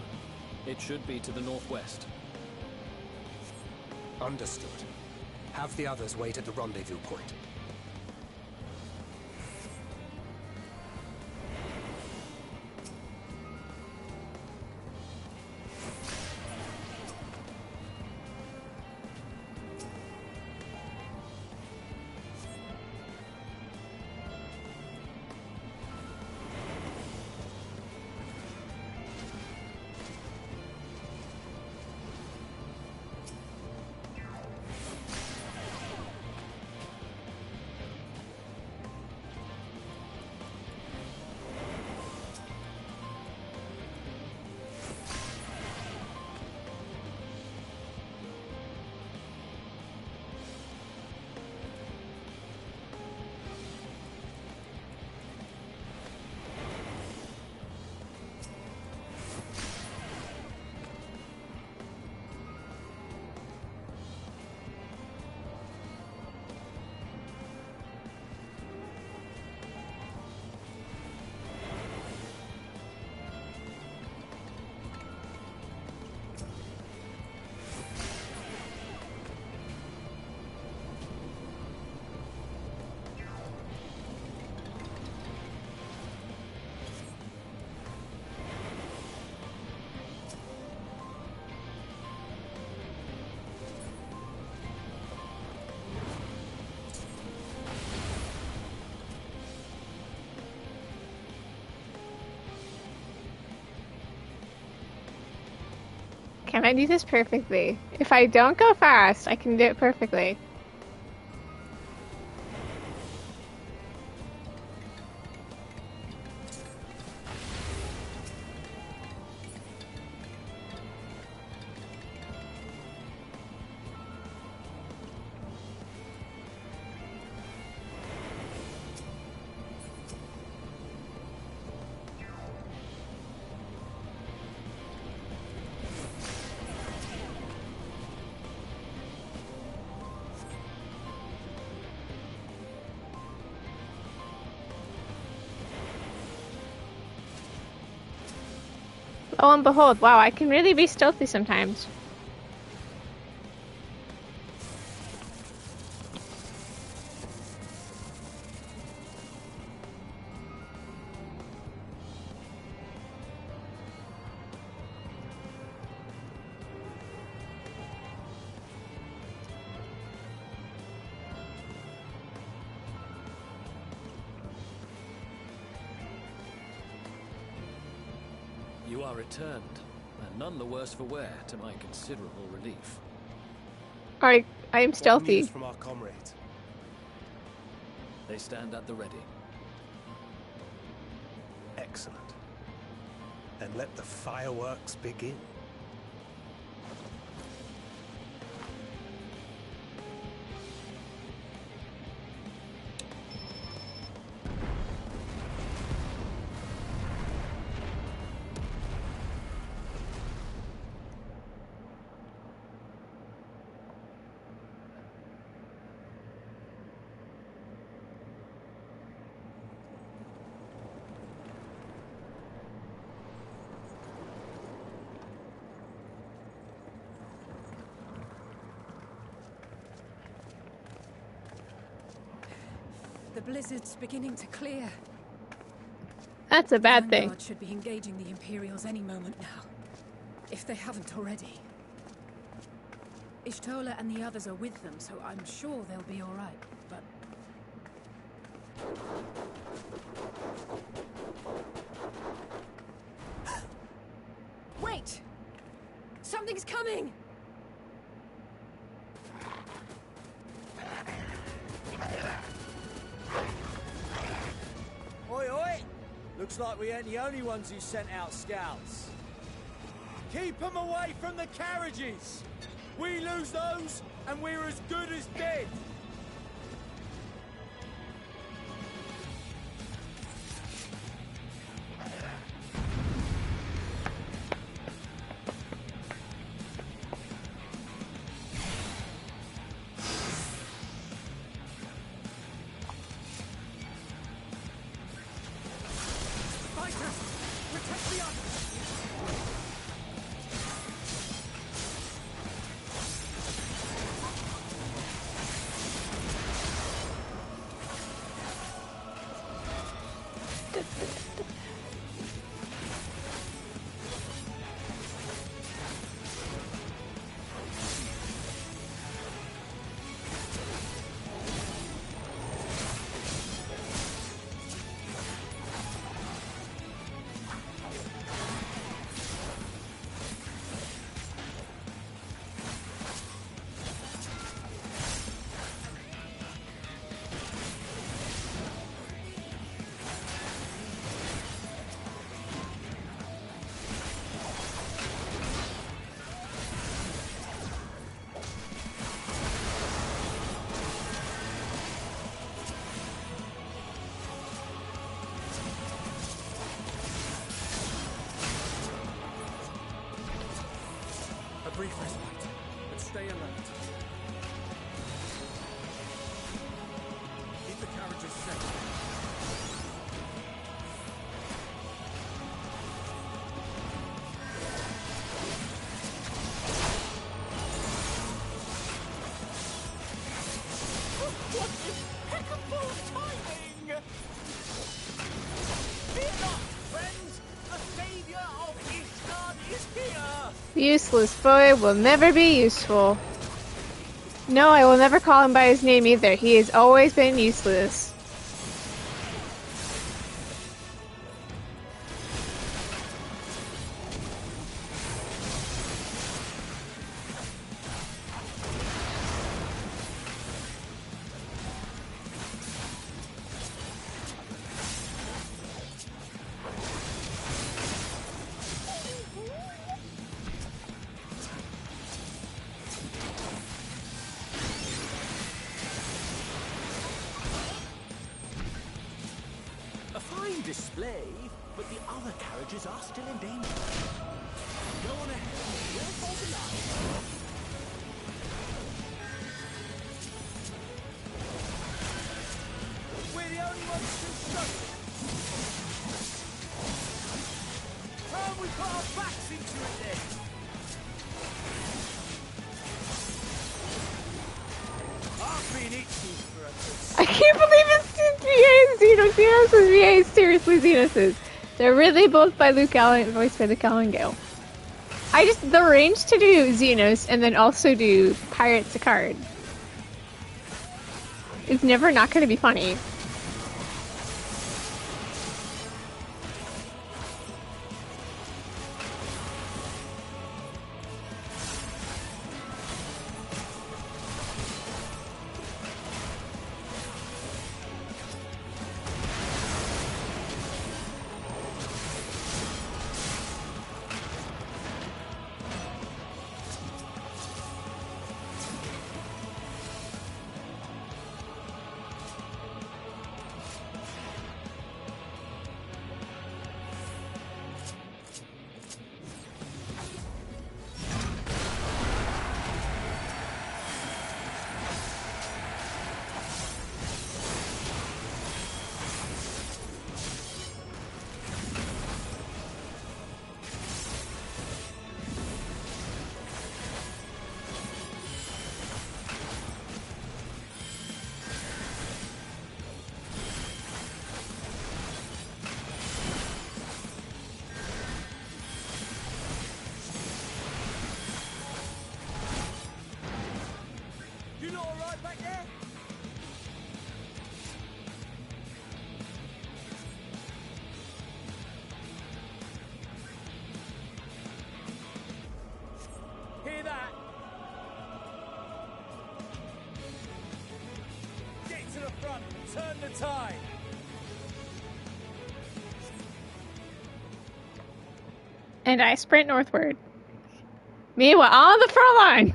It should be to the northwest. Understood. Have the others wait at the rendezvous point. Can I do this perfectly? If I don't go fast, I can do it perfectly. Lo and behold, wow, I can really be stealthy sometimes. are returned, and none the worse for wear, to my considerable relief. I am What stealthy. news from our comrades? They stand at the ready. Excellent. Then let the fireworks begin. The blizzard's beginning to clear. That's a bad thing. Vanguard should be engaging the Imperials any moment now, if they haven't already. Ishtola and the others are with them, so I'm sure they'll be all right. But wait! Something's coming! Oi, oi! Looks like we ain't the only ones who sent out scouts. Keep them away from the carriages! We lose those, and we're as good as dead! Brief respite, but stay alert. Keep the carriages safe. What impeccable timing! Fear not, friends! The savior of Ishgard is here! Useless boy will never be useful. No, I will never call him by his name either. He has always been useless. Display, but the other carriages are still in danger. Go on ahead. We'll hold the line. We're the only ones constructed. How we put our backs into it then? I've been itching for a I can't believe it's VA and Xenos. Xenos is VA. Seriously, Xenos is. They're really both by Luke Allen, voiced by Luke Allen Gale. The range to do Xenos and then also do Pirates a card is never not going to be funny. all right back there? Hear that? Get to the front and turn the tide. And I sprint northward. Meanwhile, on the front line.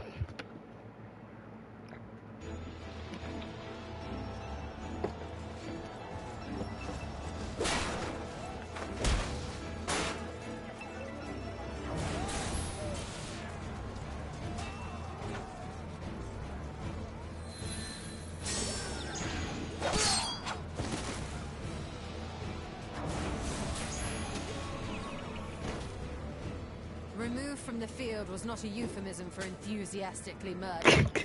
Removed from the field was not a euphemism for enthusiastically murdered.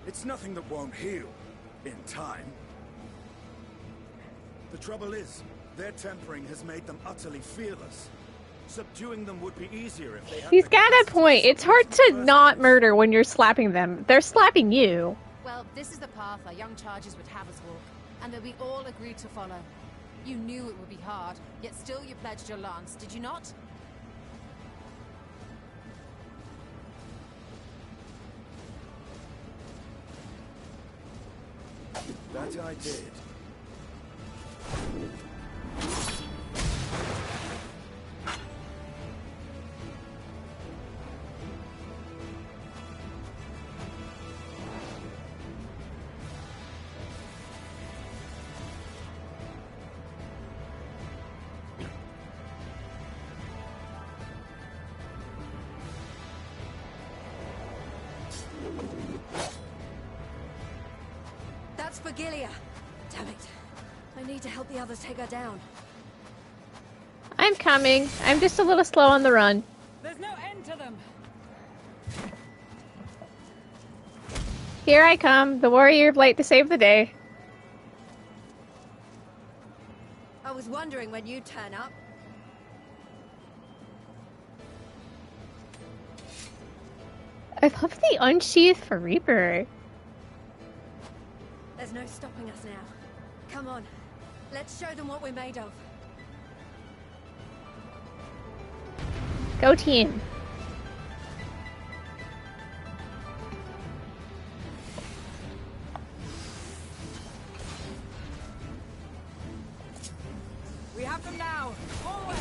It's nothing that won't heal in time. The trouble is, their tempering has made them utterly fearless. Subduing them would be easier if they had. He's got a point. It's hard to not murder when you're slapping them. They're slapping you. Well, this is the path our young charges would have us walk, and that we all agreed to follow. You knew it would be hard, yet still you pledged your lance, did you not? That I did. That's for Gilia. Damn it. I need to help the others take her down. I'm coming. I'm just a little slow on the run. There's no end to them. Here I come, the warrior of light to save the day. I was wondering when you'd turn up. I love the unsheath for Reaper. There's no stopping us now. Come on. Let's show them what we're made of. Go team. We have them now. Forward.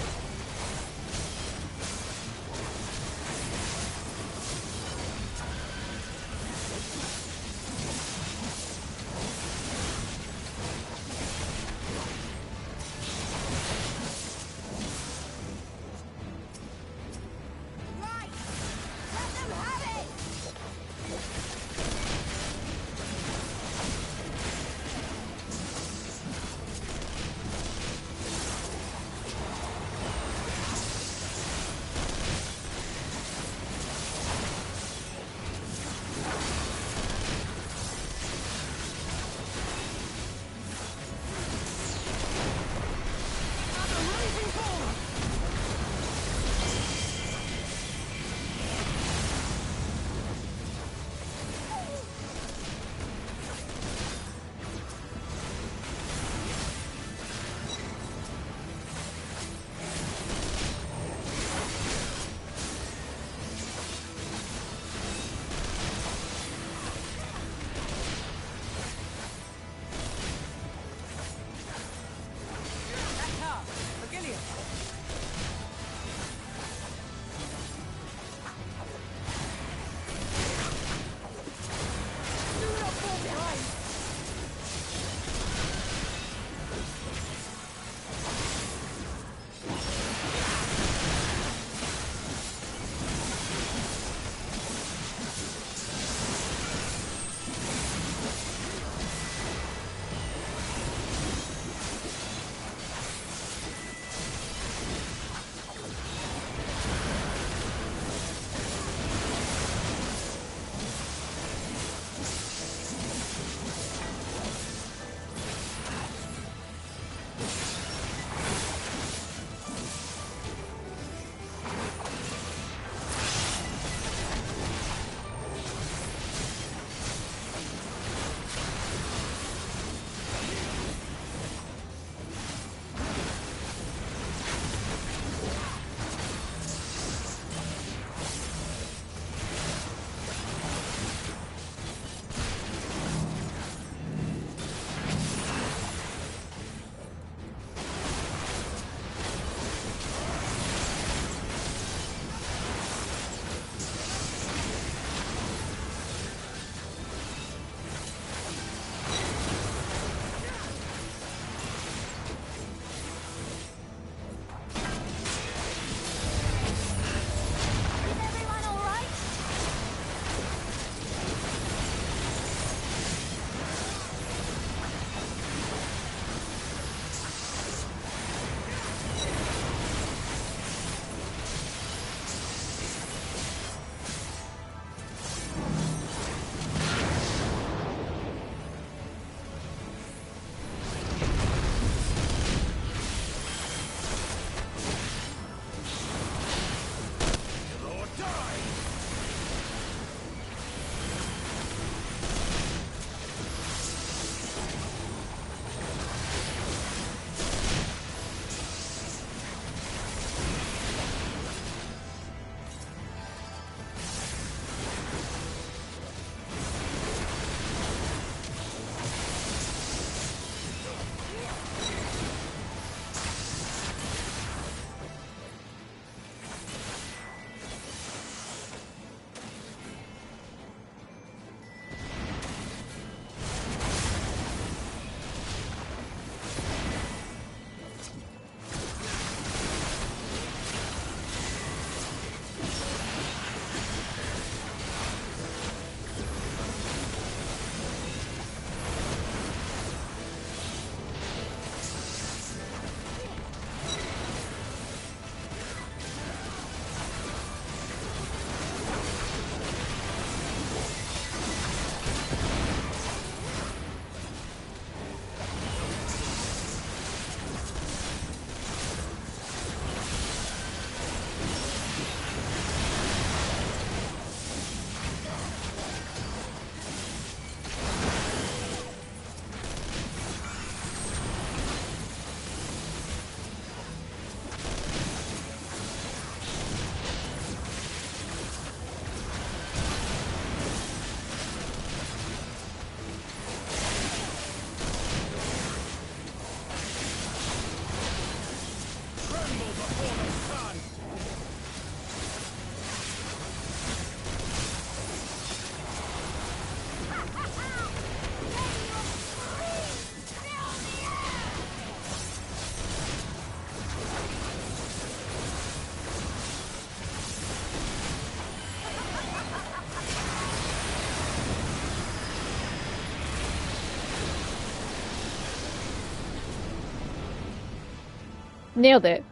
Nailed it.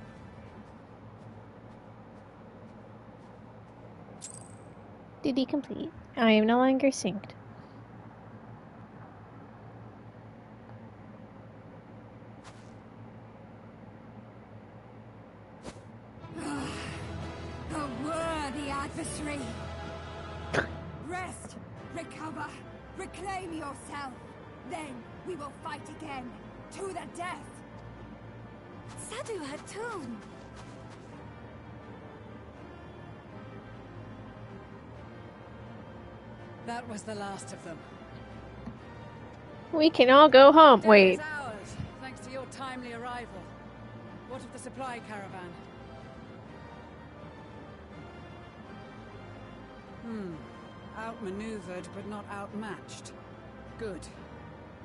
Duty complete. I am no longer synced. A worthy adversary. Rest, recover, reclaim yourself. Then we will fight again, to the death. Sadu Hatun! That was the last of them. We can all go home. Day Wait. is ours, thanks to your timely arrival. What of the supply caravan? Outmaneuvered, but not outmatched. Good.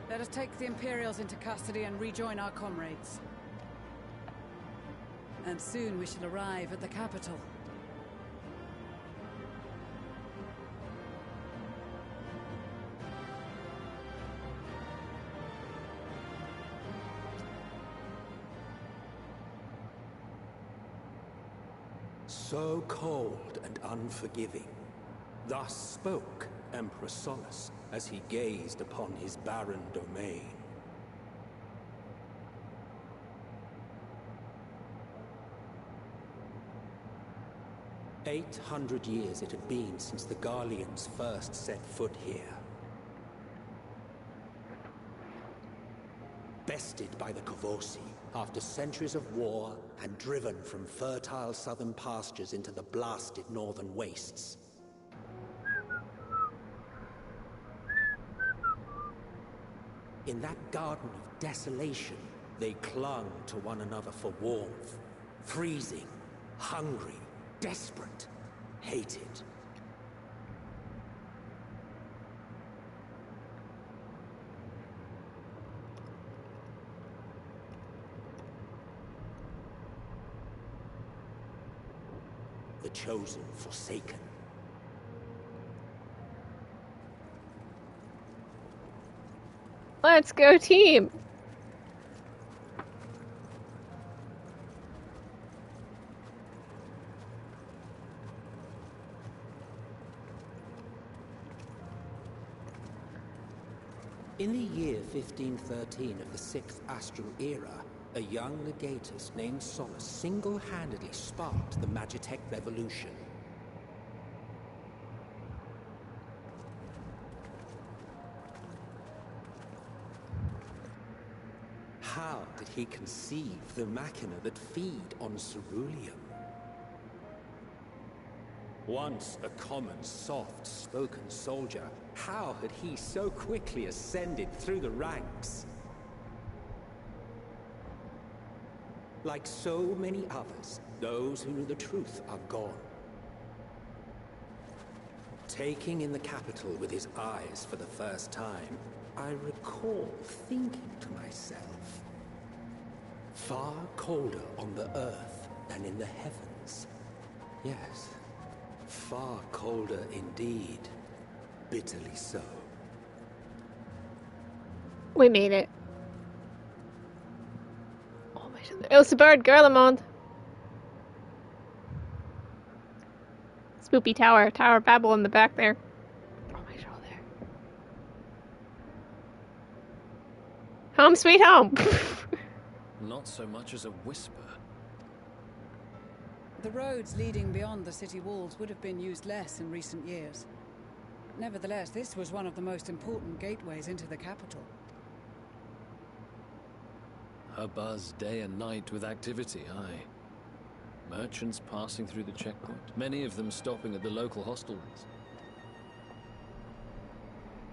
Let us take the Imperials into custody and rejoin our comrades. And soon we shall arrive at the capital. So cold and unforgiving. Thus spoke Emperor Solus as he gazed upon his barren domain. "800 years it had been since the Garleans first set foot here. Bested by the Kavosi, after centuries of war and driven from fertile southern pastures into the blasted northern wastes. In that garden of desolation, they clung to one another for warmth. Freezing, hungry, desperate, hated. The chosen forsaken. Let's go, team! In the year 1513 of the 6th Astral Era, a young legatus named Solus single-handedly sparked the Magitech Revolution. How did he conceive the machina that feed on ceruleum? Once a common, soft-spoken soldier, how had he so quickly ascended through the ranks? Like so many others, those who knew the truth are gone. Taking in the capital with his eyes for the first time, I recall thinking to myself, far colder on the earth than in the heavens. Yes, far colder indeed. Bitterly so. We made it. Oh my god. It was the bird, Garlemond. Spoopy Tower. Tower of Babel in the back there. Oh my god, there. Home sweet home. Not so much as a whisper. The roads leading beyond the city walls would have been used less in recent years. Nevertheless, this was one of the most important gateways into the capital. Her buzz day and night with activity, aye. Merchants passing through the checkpoint, many of them stopping at the local hostelries.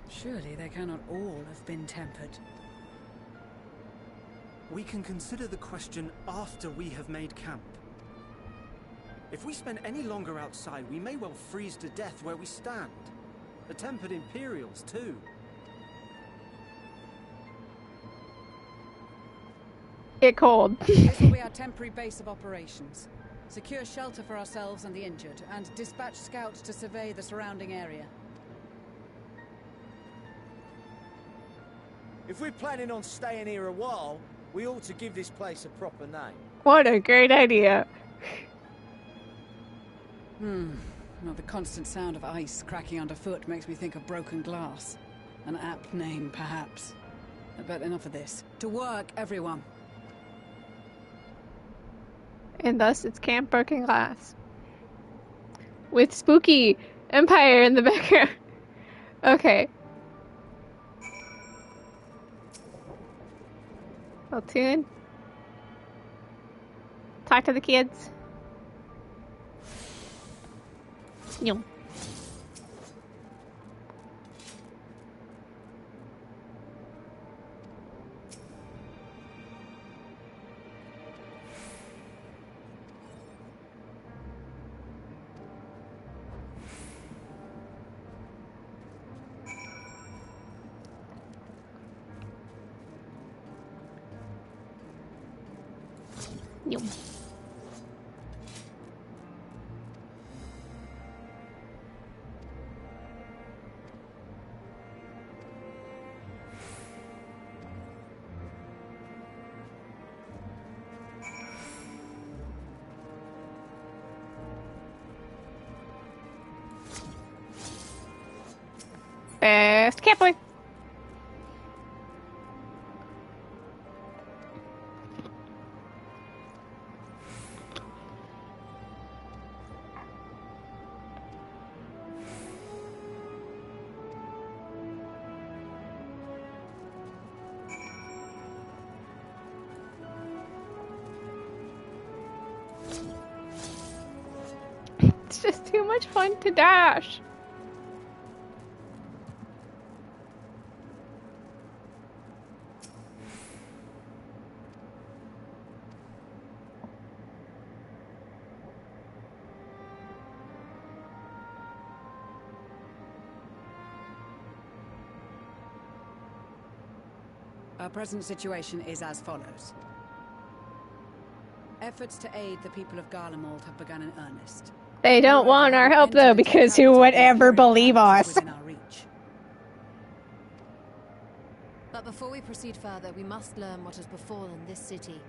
Surely they cannot all have been tempered. We can consider the question after we have made camp. If we spend any longer outside, we may well freeze to death where we stand. The tempered Imperials, too. Get cold. This will be our temporary base of operations. Secure shelter for ourselves and the injured, and dispatch scouts to survey the surrounding area. If we're planning on staying here a while, we ought to give this place a proper name. What a great idea. Well, the constant sound of ice cracking underfoot makes me think of broken glass. An apt name, perhaps. But enough of this. To work, everyone. And thus it's Camp Broken Glass. With spooky Empire in the background. Okay. Well, tune. Talk to the kids. Yum. Yum. Best cat boy. It's just too much fun to dash. Our present situation is as follows. Efforts to aid the people of Garlemald have begun in earnest. They don't want our help though, because who would ever believe us? But before we proceed further, we must learn what has befallen this city.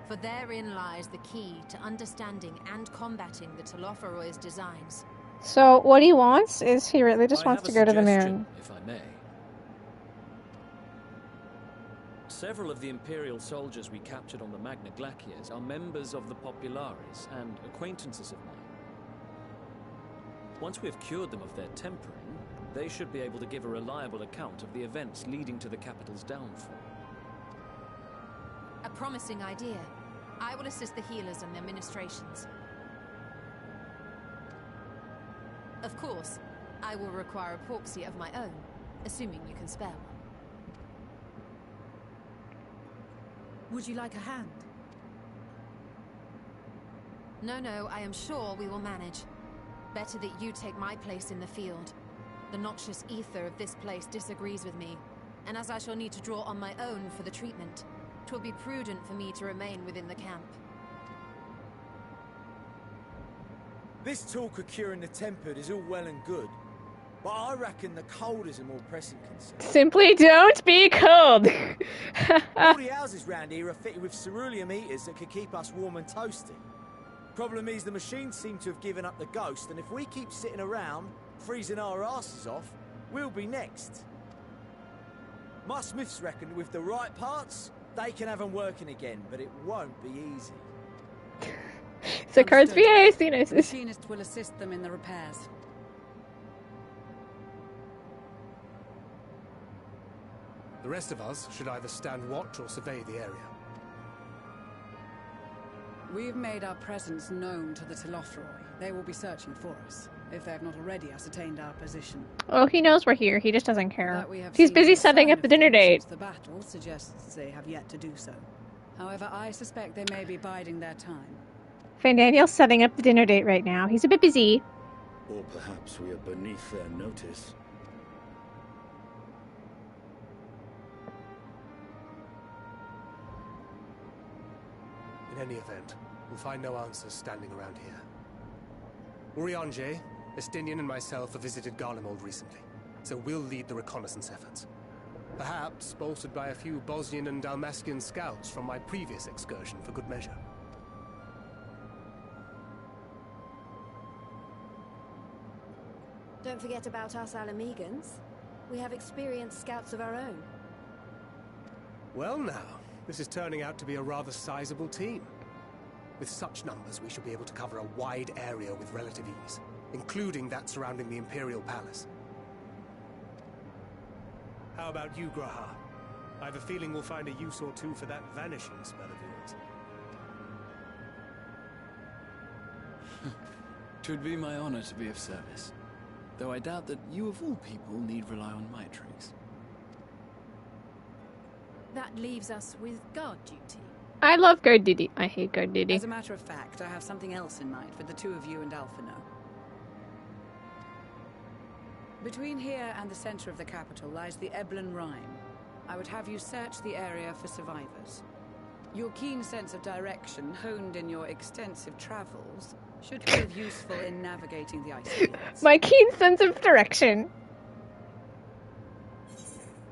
For therein lies the key to understanding and combating the Telophoroid's designs. So what he wants is he really just wants to go to the moon. If I may. Several of the Imperial soldiers we captured on the Magna Glaciers are members of the Populares and acquaintances of mine. Once we have cured them of their tempering, they should be able to give a reliable account of the events leading to the capital's downfall. A promising idea. I will assist the healers in their ministrations. Of course, I will require a proxy of my own, assuming you can spare one. Would you like a hand? No, I am sure we will manage. Better that you take my place in the field. The noxious ether of this place disagrees with me, and as I shall need to draw on my own for the treatment, 'twill be prudent for me to remain within the camp. This talk of curing the tempered is all well and good, but I reckon the cold is a more pressing concern. Simply don't be cold. All the houses round here are fitted with ceruleum heaters that could keep us warm and toasty. Problem is the machines seem to have given up the ghost, and if we keep sitting around, freezing our asses off, we'll be next. My smiths reckon with the right parts, they can have them working again, but it won't be easy. So cards VA, Cenos. The machinist will assist them in the repairs. The rest of us should either stand watch or survey the area. We've made our presence known to the Telophoroi. They will be searching for us, if they have not already ascertained our position. Oh, he knows we're here. He just doesn't care. He's busy setting up the dinner date. The battle suggests they have yet to do so. However, I suspect they may be biding their time. Fan Daniel's setting up the dinner date right now. He's a bit busy. Or perhaps we are beneath their notice. In any event, we'll find no answers standing around here. Urianger, Estinian and myself have visited Garlemald recently, so we'll lead the reconnaissance efforts. Perhaps bolstered by a few Bosnian and Dalmatian scouts from my previous excursion for good measure. Don't forget about us Alamegans. We have experienced scouts of our own. Well now, this is turning out to be a rather sizable team. With such numbers, we should be able to cover a wide area with relative ease, including that surrounding the Imperial Palace. How about you, Graha? I have a feeling we'll find a use or two for that vanishing spell of yours. Twould be my honor to be of service. Though I doubt that you of all people need rely on my tricks. That leaves us with guard duty. I love guard duty. I hate guard duty. As a matter of fact, I have something else in mind for the two of you and Alphino. Between here and the center of the capital lies the Eblan Rime. I would have you search the area for survivors. Your keen sense of direction, honed in your extensive travels, should prove useful in navigating the ice fields. My keen sense of direction.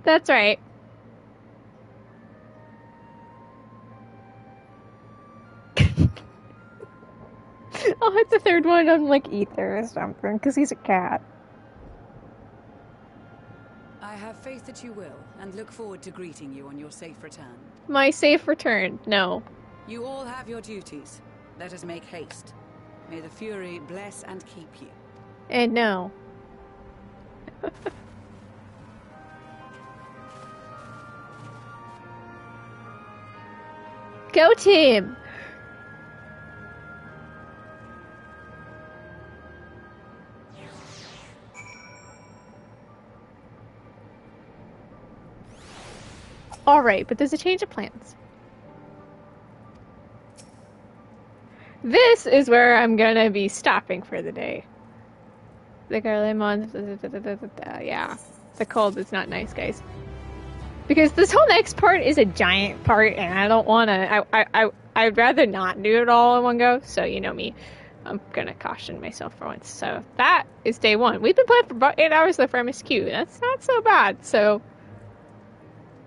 That's right. I'll hit the third one on like ether or something, because he's a cat. I have faith that you will, and look forward to greeting you on your safe return. My safe return, no. You all have your duties. Let us make haste. May the Fury bless and keep you. And no. Go team! Alright, but there's a change of plans. This is where I'm gonna be stopping for the day. The girly month, yeah. The cold is not nice, guys. Because this whole next part is a giant part, and I don't wanna, I'd rather not do it all in one go, so you know me. I'm gonna caution myself for once. So that is day one. We've been playing for about 8 hours so far, MSQ. That's not so bad, so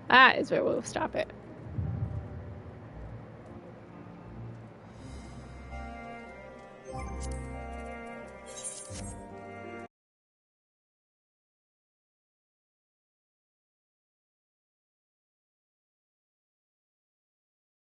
that is where we'll stop it.